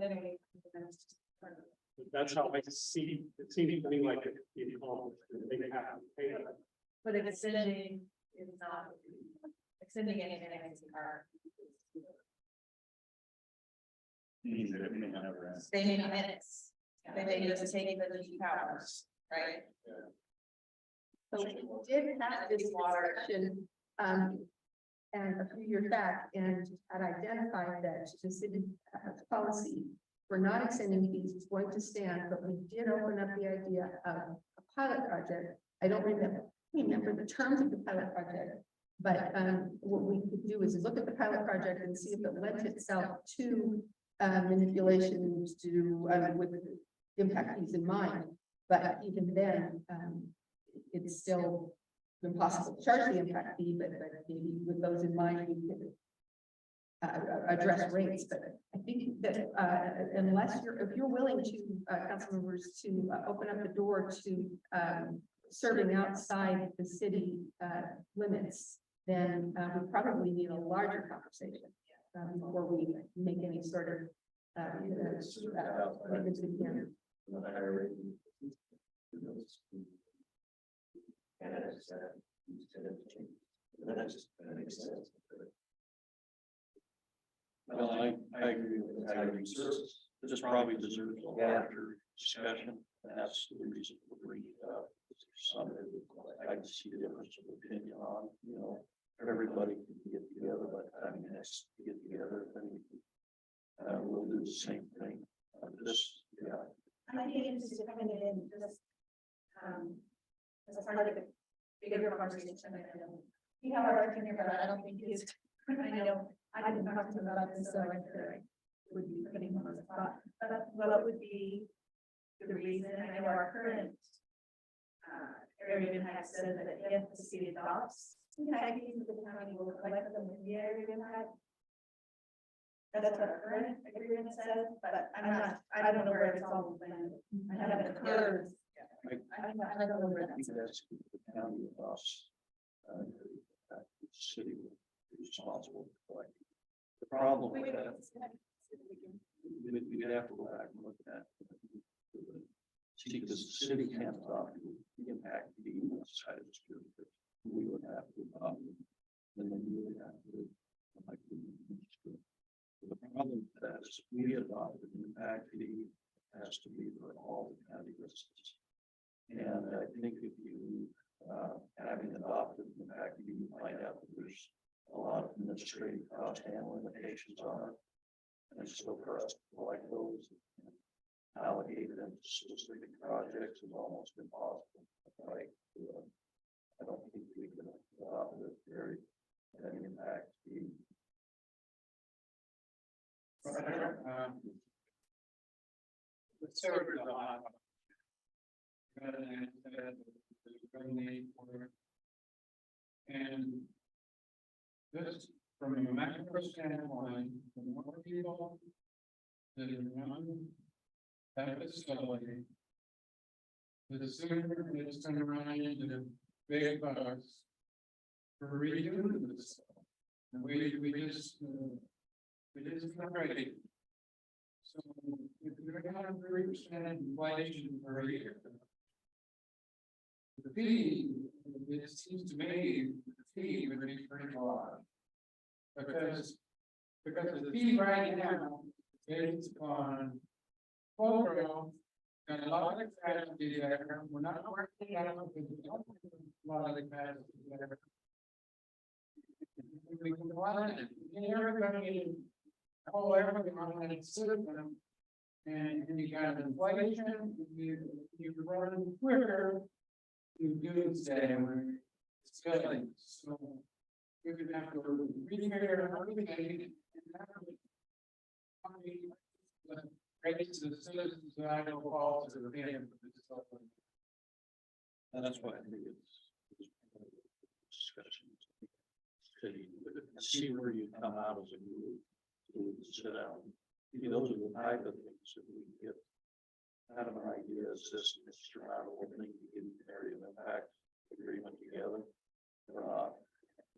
That's how I see, it seems to me like it, they have to pay that. But if extending is not, extending anything are. They may not minutes, they may just take the deep powers, right? So we did have this discussion, and a few years back, and had identified that the city policy for not extending fees is going to stand, but we did open up the idea of a pilot project. I don't remember the terms of the pilot project, but what we could do is look at the pilot project and see if it lends itself to manipulations to with impact fees in mind. But even then, it's still impossible to charge the impact fee, but maybe with those in mind, we could address rates. But I think that unless if you're willing to, council members, to open up the door to serving outside the city limits, then we probably need a larger conversation before we make any sort of commitments in here. And I just said, that just makes sense. Well, I agree with that. It just probably deserves a larger discussion, and that's the reason for bringing it up. Some of it, I can see the difference of opinion on, everybody can get together, but I mean, next to get together, then we'll do the same thing. This, yeah. I think it's just coming in just, as part of the bigger conversation. You have our opinion, but I don't think he's, I know, I didn't talk to him about this, so I would be putting him on the spot. But what would be the reason? I know our current area of impact says that if the city adopts impact fees, the county will collect them in the area of impact. That's what our current agreement says, but I don't know where it's all been. I haven't heard. I don't know where I think that's. that's the county of us. The city will be responsible for collecting. The problem with that, we'd have to go back and look at. See, because the city can't adopt the impact fee outside of the street. We would have to adopt it. And then we would have to. Like, the problem with that is we adopted an impact fee, it has to be for all the county residents. And I think if you, having adopted an impact fee, you find out that there's a lot of administrative cost and limitations on it. And so for us to collect those, allocate them to specific projects is almost impossible. Right? I don't think we can adopt it very impact fee. Let's start with the hot. And this, from a macro standpoint, the more people that run that facility, the sooner it's going to run into big bugs for redoing this. And we just not ready. So if you're going to have 3% inflation per year, the fee, it seems to me, the fee would be pretty large. Because the fee right now is based on full growth and a lot of capacity there. We're not working out because we don't have a lot of capacity there. We can run it. Everybody, everyone in the system, and you got inflation, you run quicker, you do stay where it's going. So we would have to refigure everything and raise the citizens that I know falls to the payment for this. And that's why I think it's discussion. See where you come out as a group, to sit down. Those are the type of things that we get. Kind of an idea is this round opening to get an area of impact agreement together.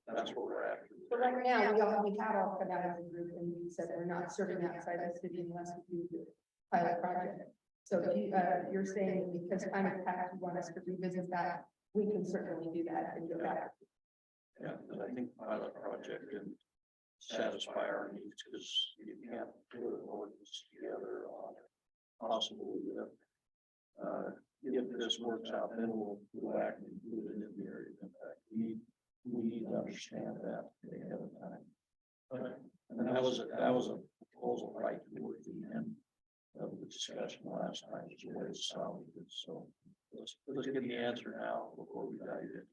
That's what we're after. But right now, we have all come out as a group and we said we're not serving outside the city unless we do the pilot project. So if you, you're saying because climate impact, you want us to revisit that, we can certainly do that and go back. Yeah, but I think pilot project can satisfy our needs because you can't put an ordinance together on possible. If this works out, then we'll go back and include it in the area of impact. We need to understand that ahead of time. And that was a proposal right towards the end of the discussion last time. It's the way it sounded. So let's get the answer now before we dive in.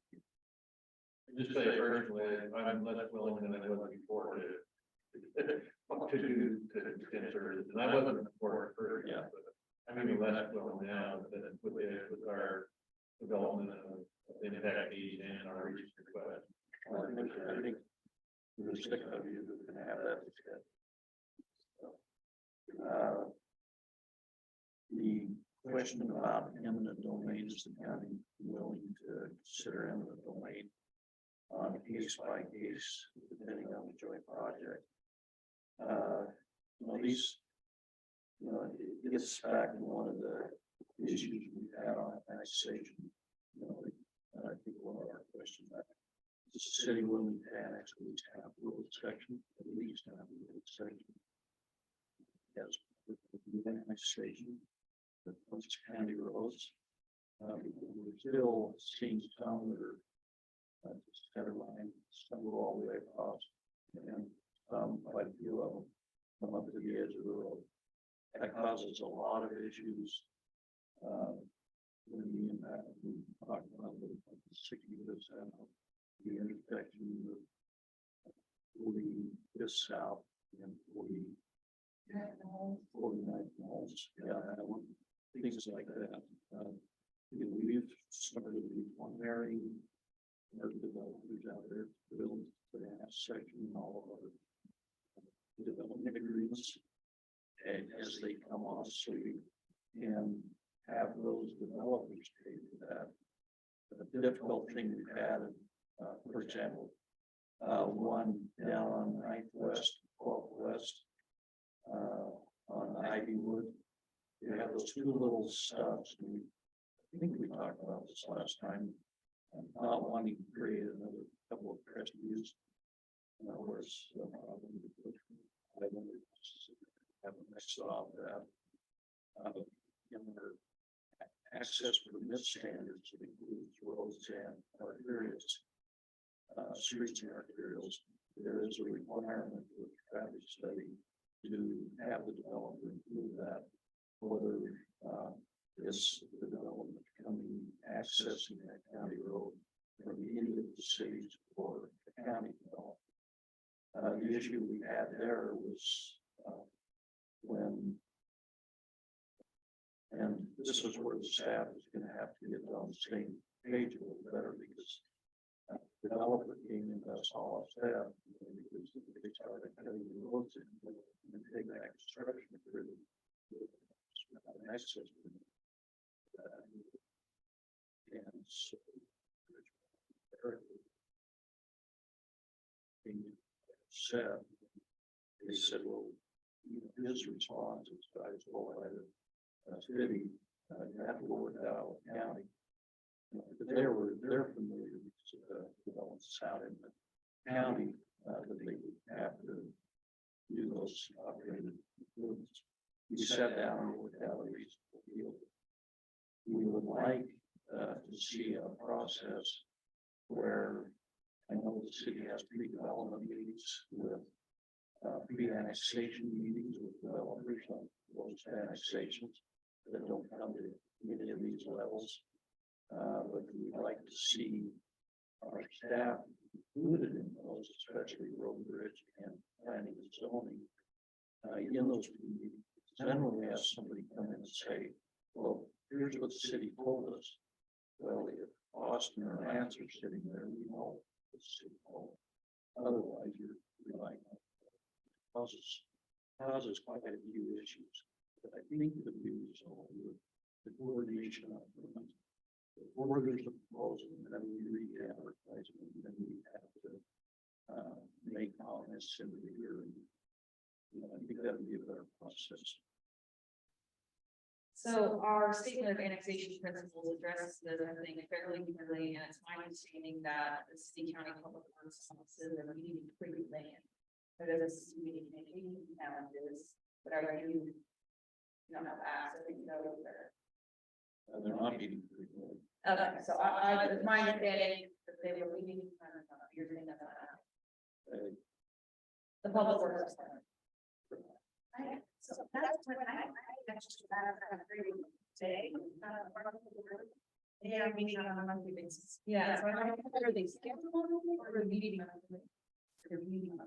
Just say personally, I'm less willing than I was before to do to consider it, and I wasn't before. Yeah. I mean, less well now, but then with our development of impact fees and our research request. I think the six of you who can have that discussion. The question about eminent domain, is the county willing to consider eminent domain on a case by case, depending on the joint project? These, it gets back to one of the issues we've had on annexation. I think one of our questions, is the city willing to annex at least half of the section, at least half of the section? Yes, with annexation, the most county roads. We're still seeing some that are center line, some go all the way across, and quite a few of them come up to the edge of the road. That causes a lot of issues. When the impact, we talked about the 60%, the intersection of 40 this south and 49 miles, yeah, that one, things like that. We've started acquiring our developers out there to build the section and all of our development agreements. And as they come off, so we can have those developers pay for that. The difficult thing we've had, for example, one down on 9th West, 12th West, on Ivywood. You have those two little stubs. I think we talked about this last time. Not wanting to create another couple of cresties. Where it's a problem. I have a mix off that. In their access permit standards, it includes roads and arterials, streets and arterials. There is a requirement for a traffic study to have the developer include that, whether is the development coming accessing that county road from any of the cities or the county development. The issue we had there was when, and this is where the staff is going to have to get on the same page a little better, because the developer came into us all staff because they started cutting the roads and taking that construction through access. And so being said, they said, well, his response is, guys, well, city, you have to work it out with county. But they're familiar with developments out in the county, that they would have to do those operated improvements. We sat down and worked out a reasonable deal. We would like to see a process where I know the city has pre-development meetings with pre-annexation meetings with developers on those annexations that don't come to any of these levels. But we'd like to see our staff included in those, especially road bridge and planning and zoning, in those meetings. Then when we have somebody come in and say, well, here's what the city told us. Well, if Austin or Lance are sitting there, we know what the city told. Otherwise, you're relying on causes quite a few issues. But I think the view is all the coordination of them. Before there's a proposal, and then we re-advertise it, and then we have to make comments in the hearing. I think that would be a better process. So our statement of annexation principles addresses this, I think, fairly clearly, and it's my understanding that the city county public works offices are meeting pretty land. There is meeting challenges, but are you don't have access, you know, there. They're not meeting frequently. Okay, so I it's my understanding that they were meeting, you're saying that. The public works. So that's what I actually today. They are meeting on a monthly basis. Yeah. So are they scheduled or meeting? They're meeting.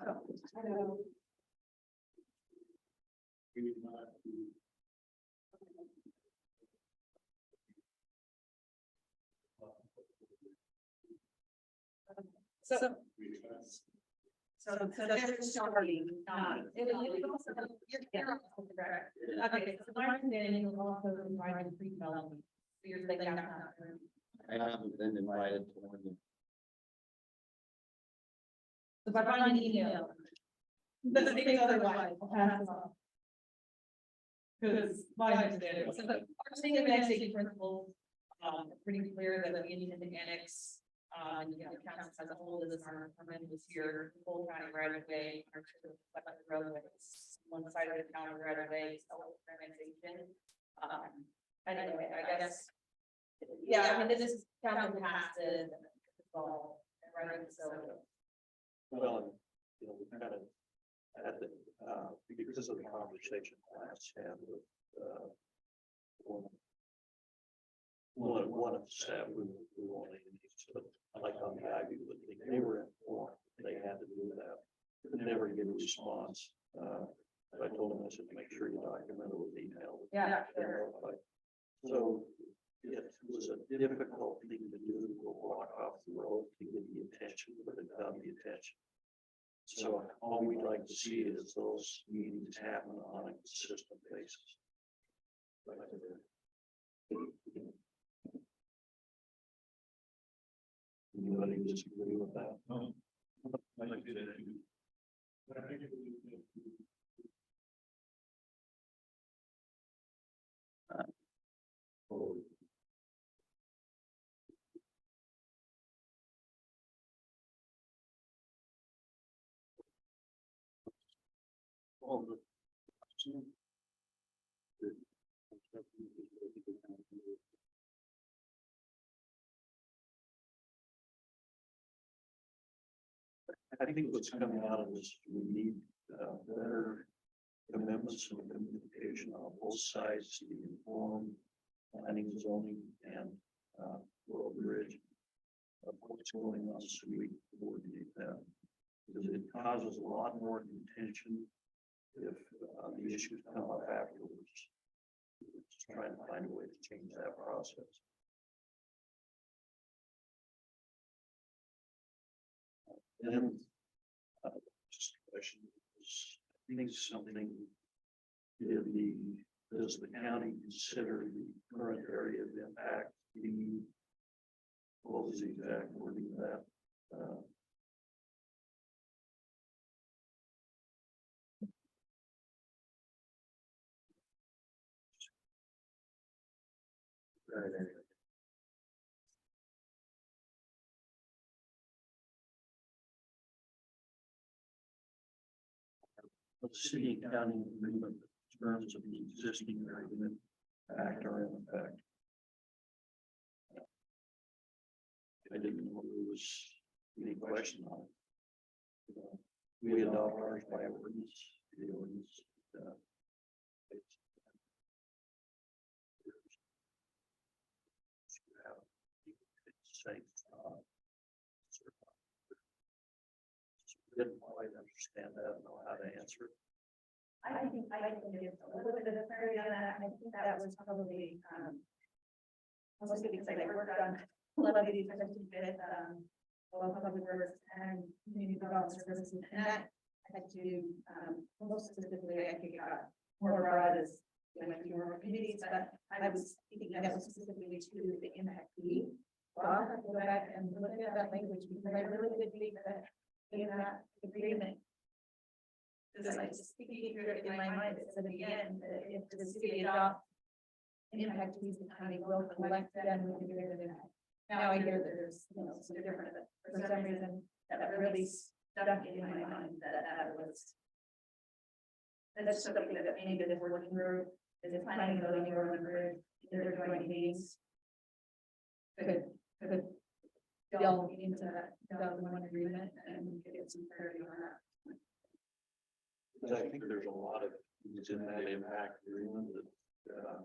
Oh, I don't know. We did not So they're starting, not. You're correct. Okay, so my understanding is also providing pre-development. So you're saying that's not true. I haven't been invited to one of them. So if I find an email. Doesn't think otherwise, I'll pass it on. Because my understanding, so our state of annexation principles, pretty clear that we need to annex. And you know, the council as a whole is our permit this year, the whole county right of way, our roadways, one side of the county right of way, so annexation. Anyway, I guess. Yeah, I mean, this is council passed it. Well, right, so. Well, you know, we kind of had the, because of the conversation last had with, one of the staff, we only needs to, like on the Ivy, they were informed, they had to do that. Could never get a response. I told them, I said, make sure you document it with email. Yeah, sure. So it was a difficult thing to do, to walk off the road to get the attention, but it got the attention. So all we'd like to see is those meetings happen on a consistent basis. Anybody disagree with that? No. I like that. I think what's coming out of this, we need better commitments and communication on both sides to be informed, planning, zoning, and road bridge of what's going on, so we can coordinate that. Because it causes a lot more contention if the issues come up afterwards. Just trying to find a way to change that process. And just a question is, I think something, does the county consider the current area of impact the, what was the exact wording of that? The city and county agreement in terms of the existing agreement act or in effect. I didn't know there was any question on it. We adopt ours by ordinance, the ordinance. Didn't quite understand that, know how to answer it. I think I can give a little bit of clarity on that. I think that was probably, most of these, like, I worked on a lot of these questions with, well, public works and community development services, and that had to do, most specifically, I think, more broad as, you know, more communities, but I was thinking that was specifically to the impact fee. So I'll have to go back and look at that language, because I really did think that in that agreement, because I just thinking through it in my mind, it said at the end, that if the city adopts an impact fees, the county will collect them with the greater impact. Now I hear that there's, you know, some different, but for some reason, that really stuck in my mind that was. That's something that maybe that we're working through, is it planning on building or under their joint meetings. Could delve into that 2001 agreement and get some clarity on that. Because I think there's a lot of things in that impact agreement that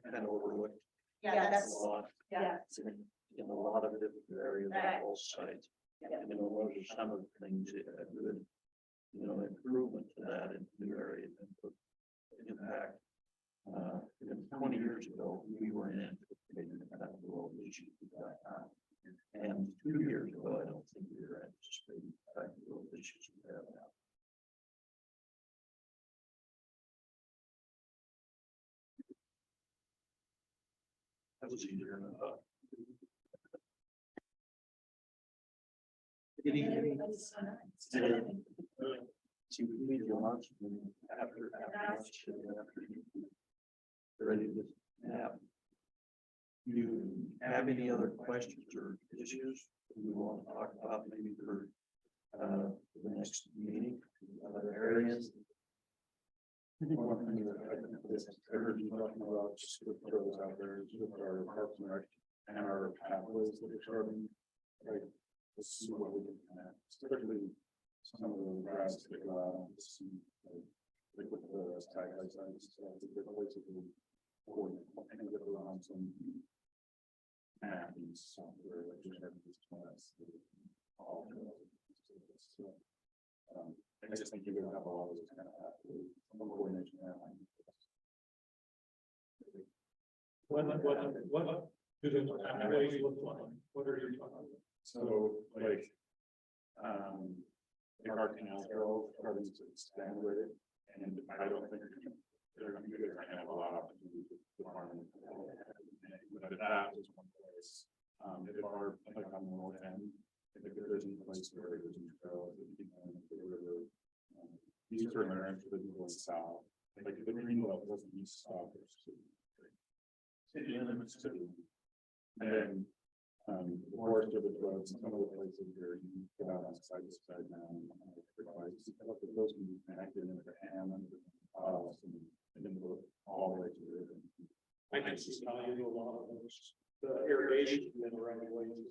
kind of overlooked. Yeah, that's, A lot, yeah. in a lot of different areas on Right. both sides. Yeah. You know, those are some of the things that are good, you know, improvement to that in new area and put impact. 20 years ago, we were in that world issue at that time. And 2 years ago, I don't think we were anticipating the world issues we have now. That was easier than I thought. See, we need your lunch after lunch. Ready to nap. You have any other questions or issues we want to talk about maybe for the next meeting, other areas? I think one thing that I heard you talking about, just to throw this out there, is with our parks and rec and our pathways that are starting, like, let's see what we can connect, especially some of the grass that go out, like with the tag lights, the good places to coordinate, and get around some and software, like just having these plans. I just think you're gonna have a lot of this kind of coordination. What do the pathways look like? What are you talking about? So like our canals go, starting to expand with it, and I don't think they're gonna have a lot of opportunities with farming. But that is one place, if our, like on the north end, if there's a place where there's a trail, these are certain areas that are going south, like the green belt doesn't need to stop. City limits to, and then the forest of the roads, some of the places where you get out on side to side now, those can be connected into the ham and then all the way to the river. I can see how you do a lot of those, the irrigation and the right of ways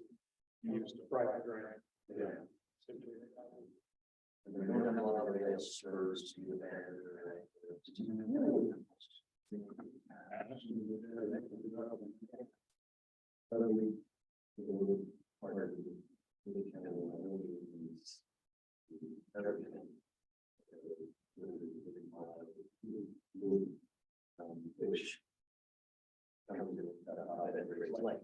used to private ground. Yeah. And then we're gonna have a lot of those spurs to the band. Which like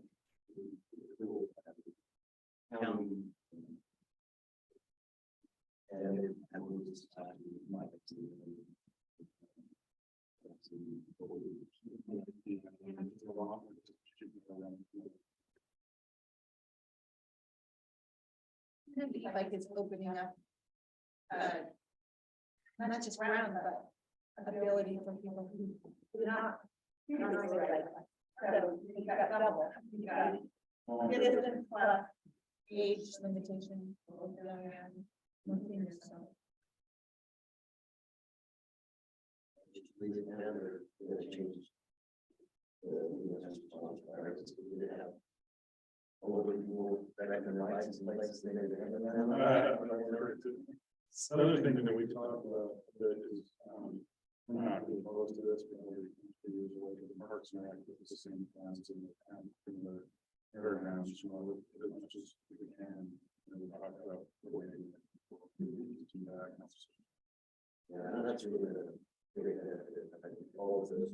and we just might like it's opening up, not just ground, but ability for people who do not. So you got double, you got distance plus age limitation. leave it down or change. Older people back in their lives and places they never had. Another thing that we talked about that is, we're not really opposed to this, but we're 3 years away from the parks and rec with the same plans in the fairgrounds, as much as we can. We talked about the way to do that. Yeah, that's really great. I think all of this,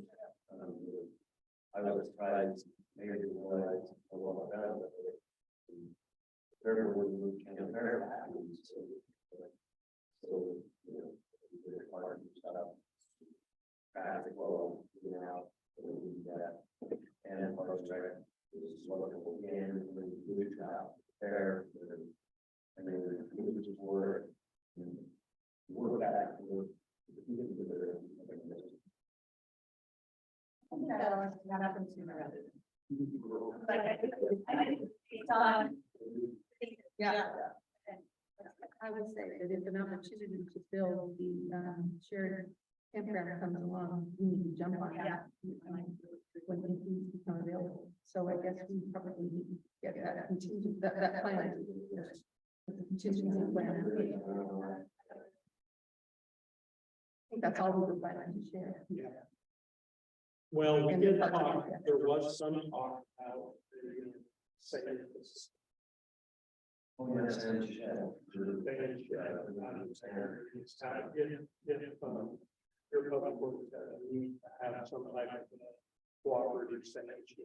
I was surprised, maybe realize a lot about it. Everyone we can compare happens. So, you know, we're hard to shut up. Traffic flow, you know, and parks and rec is wonderful again, when you reach out there, and then we just work back. That happens sooner rather than. It's on. Yeah. I would say that if an opportunity to build the shared campground comes along, we need to jump on that. When things become available. So I guess we probably need to get that contingent, that plan. The contingency plan. I think that's all we would like to share. Yeah. Well, we did talk, there was some talk about say this. Yes, and your public works, we have some type of cooperative synergy.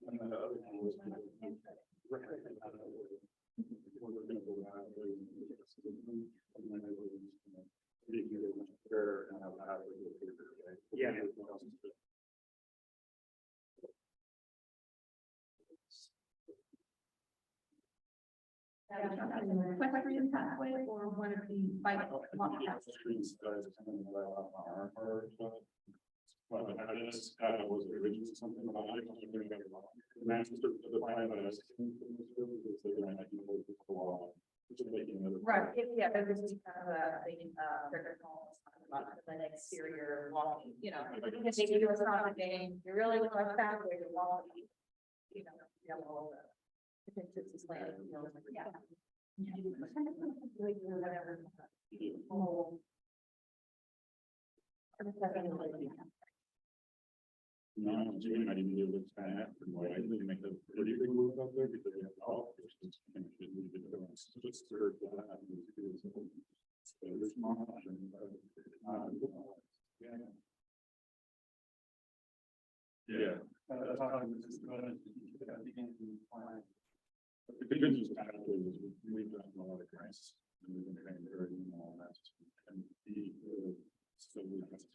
And the other thing was. Yeah. Equestrian pathway or one of the bike walk paths. Well, I just, was originally something about it. The master of the plan, but I was. Right, yeah, this is kind of a thing, Rick Collins talking about the exterior walking, you know, because they do a soccer game, you really look like that way to walk. You know, all the. It's land, you know, like, yeah. No, I'm doing, I didn't do it kind of after, why I didn't make a pretty big move out there because we have all. Just stir that. There's more option. Yeah. The good news about it is we've done a lot of grants. And we've been paying very all that. And so we have to.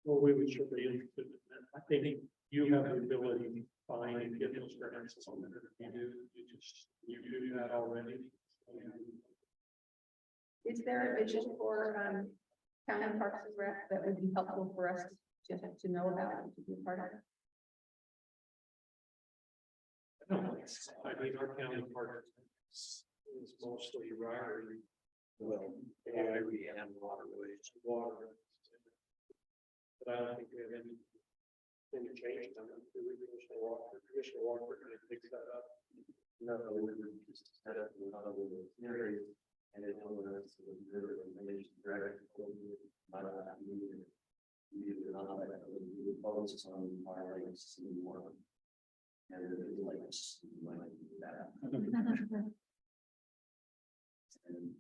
Well, we would sure be interested in that. I think you have the ability to find and get those grants. You do that already. Is there a vision for county parks and rec that would be helpful for us to know about and to be a part of? I mean, our county park is mostly Ryrie. Well, we have waterways. Water. But I don't think we have any change on it. Commissioner Walker kind of picks that up. No, we were just set up with other areas, and it told us to deliver information direct. We would focus on our links more. And it was like that. And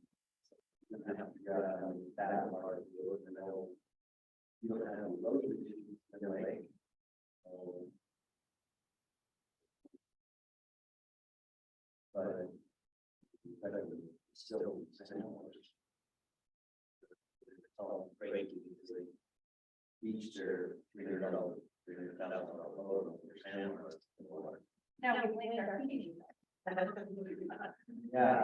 I have to figure out how that part of it, and I'll, you don't have those issues anyway. But still, it's all great because they each their $300,000 load on their cameras. Now we blame our heating. Yeah.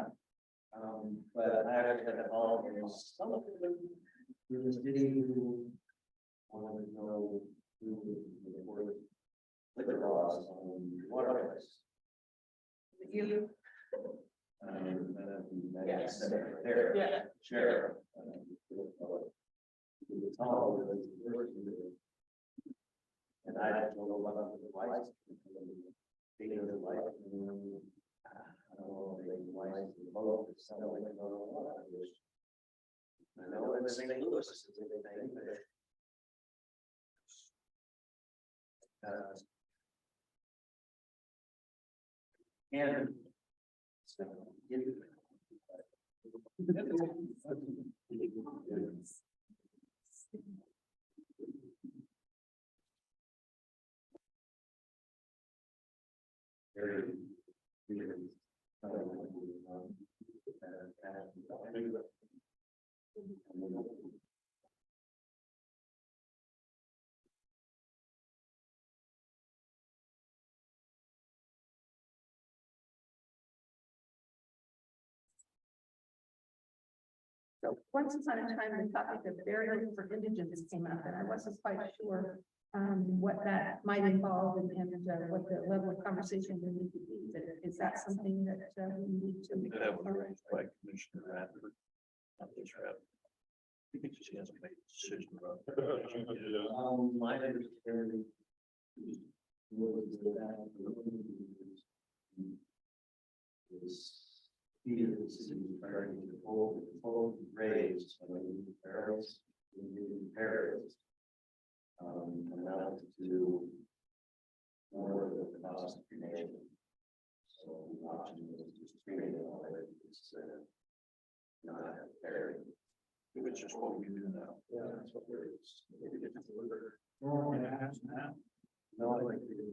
But I actually had to call some of them. There was who wanted to know who the liquor laws on waterways. You. Yes, there, Yeah. sheriff. And I don't know what the lights. They know the light. I don't know if they lights the boat, it's something like that. I know in St. Louis, it's a big thing, but. And. So, very. So once upon a time, the topic of burial for indigents came up, and I wasn't quite sure what that might involve and what the level of conversation we need to be. But is that something that we need to? That was raised by Commissioner Radford. Not this rep. I think she hasn't made a decision about. My understanding. Is either the city regarding the whole raised barrels, barrels. amounted to more of the cost of cremation. So the option was just cremate it all the way, just, not have it buried. Which is what we do now. Yeah, that's what we're. Maybe they just deliver. Normally it happens now. No, I like to do.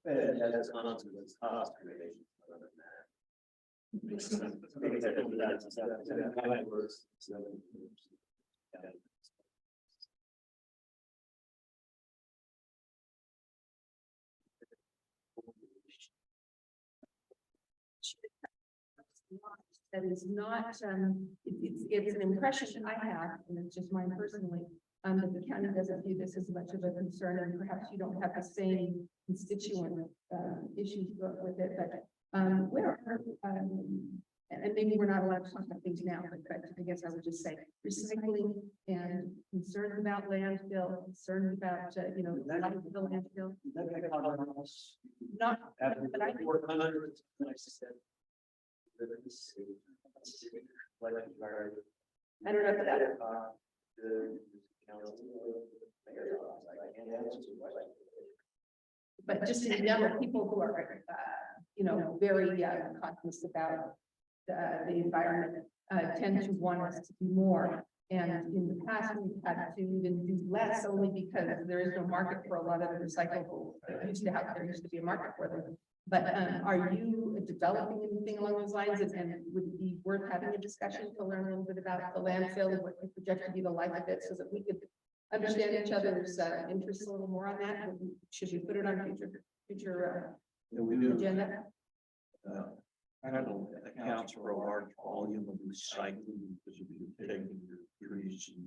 That's consequence cost relations. Makes sense. Maybe that's how it works. That is not, it's an impression I have, and it's just mine personally, that the county doesn't view this as much of a concern, and perhaps you don't have the same constituent, issues with it, but, where are, and maybe we're not allowed to talk about things now, but I guess I would just say recycling and concerns about landfill, concerns about, life of the landfill. Not, but I. I don't know if that. But just in general, people who are, very conscious about the environment tend to want us to do more. And in the past, we've had to even do less only because there is no market for a lot of the recyclables. There used to be a market for them. But are you developing anything along those lines, and would it be worth having a discussion to learn a little bit about the landfill and what we project to be the life of it, so that we could understand each other's interests a little more on that? Should we put it on future We do. agenda? I don't know, it accounts for a large volume of recycling, because if you're taking your trees and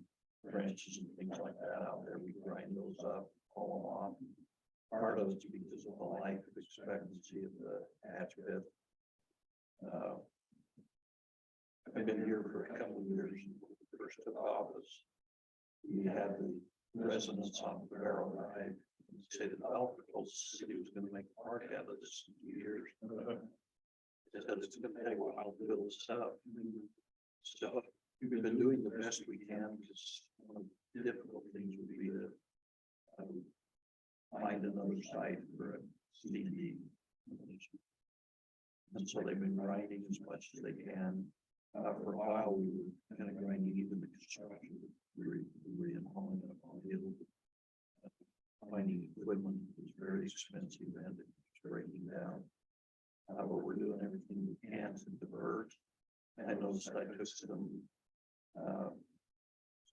branches and things like that out there, we grind those up, haul them off. Part of it's because of the life expectancy of the hatch bed. I've been here for a couple of years. When we first took office, we had the residents on the Barrel Drive say the developer told us the city was going to make a park out of this in 2 years. Just that it's going to take a while to build this up. So we've been doing the best we can, because one of the difficult things would be to find another site for a CD. And so they've been grinding as much as they can. For a while, we were kind of grinding even the construction. We were in hauling it upon the hill. Finding equipment was very expensive and it's breaking down. But we're doing everything we can to divert. And I noticed I took some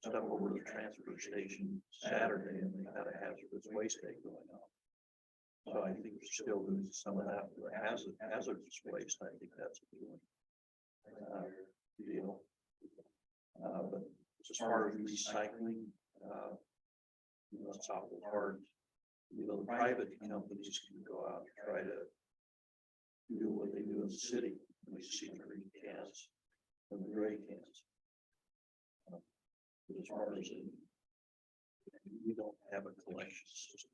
stuff over to the transfer station Saturday, and they had a hazardous waste day going on. So I think we're still doing some of that for hazardous waste. I think that's a good deal. But as far as recycling, it's awful hard. The private companies can go out and try to do what they do in the city. We see the green cans and the gray cans. But as far as we don't have a collection system.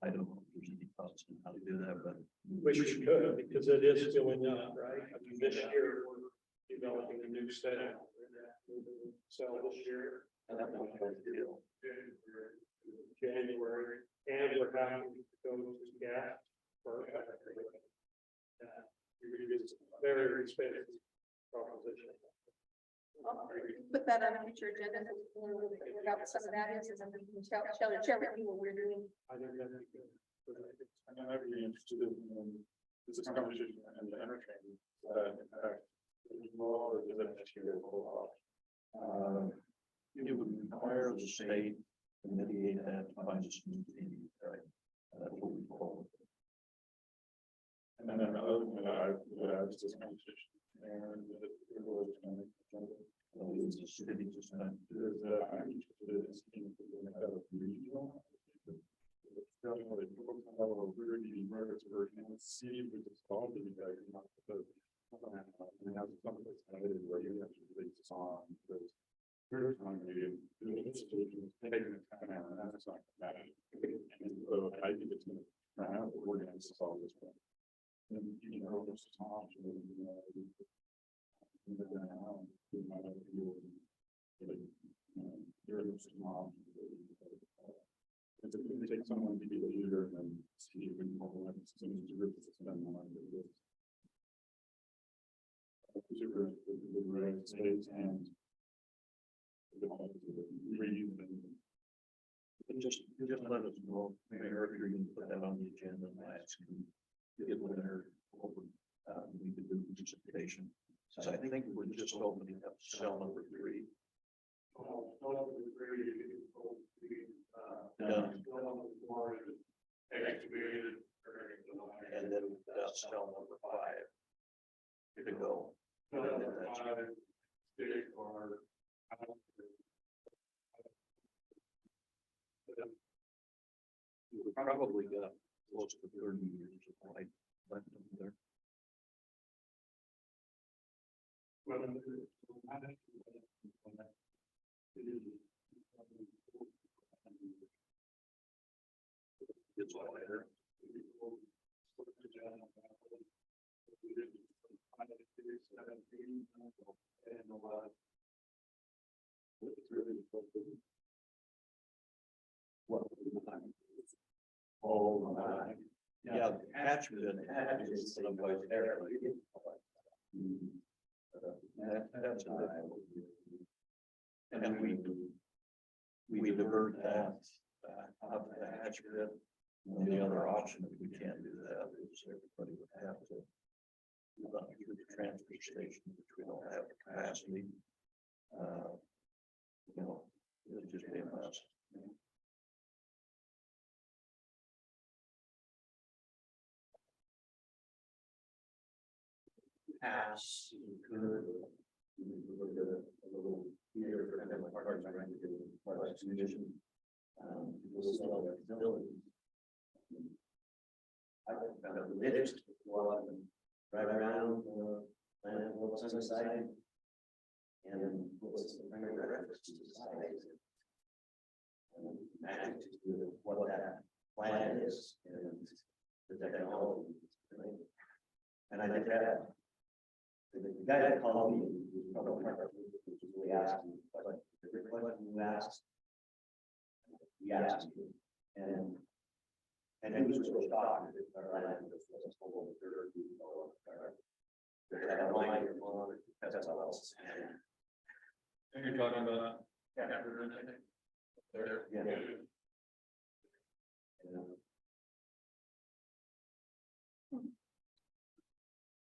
I don't know if there's any thoughts on how to do that, but Which we could, because it is going up, right? I mean, this year, we're developing a new set. So this year, and that's what I feel. January, and we're having to go to gas. It's very expensive proposition. Put that on a future agenda, about some of that is, and then we can share with you what we're doing. I think that'd be good. I'd be interested in this conversation and the interchange. Or does it actually go off? It would require the state to mitigate that by just moving, right? That's what we call it. And then the other thing that I would add is this conversation and the village and The city just not is that I'm interested in seeing if we're gonna have a regional. See if we just solve it, because we have some place where you have to release on, because Here's one of the institutions taking it kind of, and that's not bad. And so I think it's gonna turn out that we're gonna solve this one. And you know, this is an option. There's some options. It's gonna take someone to be the leader and then see if we can hold it. Some of the groups that spend more on this. The United States and just let us know, maybe Eric, you can put that on the agenda and ask him to get there. We could do participation. So I think we're just opening up cell number 3. Done. And then cell number 5. To go. We've probably got close to 30 years of life left in there. It's lighter. Oh, my. Yeah, the attachment is someplace there. That's and we divert that out the attachment. And the other option, if we can't do that, is everybody would have to run through the transfer station, which we don't have the capacity. You know, it would just be a mess. Pass, you could. We look at a little here for them, like parts are going to do parts condition. People still have facilities. I found out the next one, right around, planet, what's on the side. And what's the primary reference to the side? And magnitude of what that planet is and the technology. Right? And I think that the guy that called me was probably we asked him, but the question you asked, he asked me, and he was so shocked that our land was full of dirt. That's all else. And you're talking about. There. Yeah.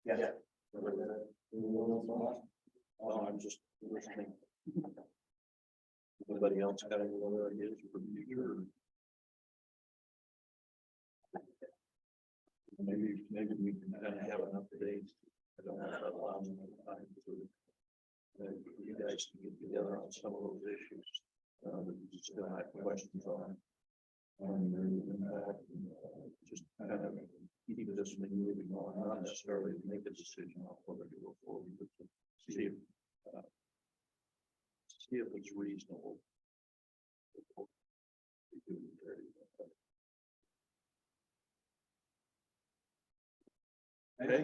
Yeah. Oh, I'm just listening. Anybody else got any other ideas for the future? Maybe we can kind of have an update. I don't have a lot of time for you guys to get together on some of those issues. But you still have questions on. Just kind of keep this thing moving on, not necessarily make a decision on whether to go forward, but to see if it's reasonable. Okay.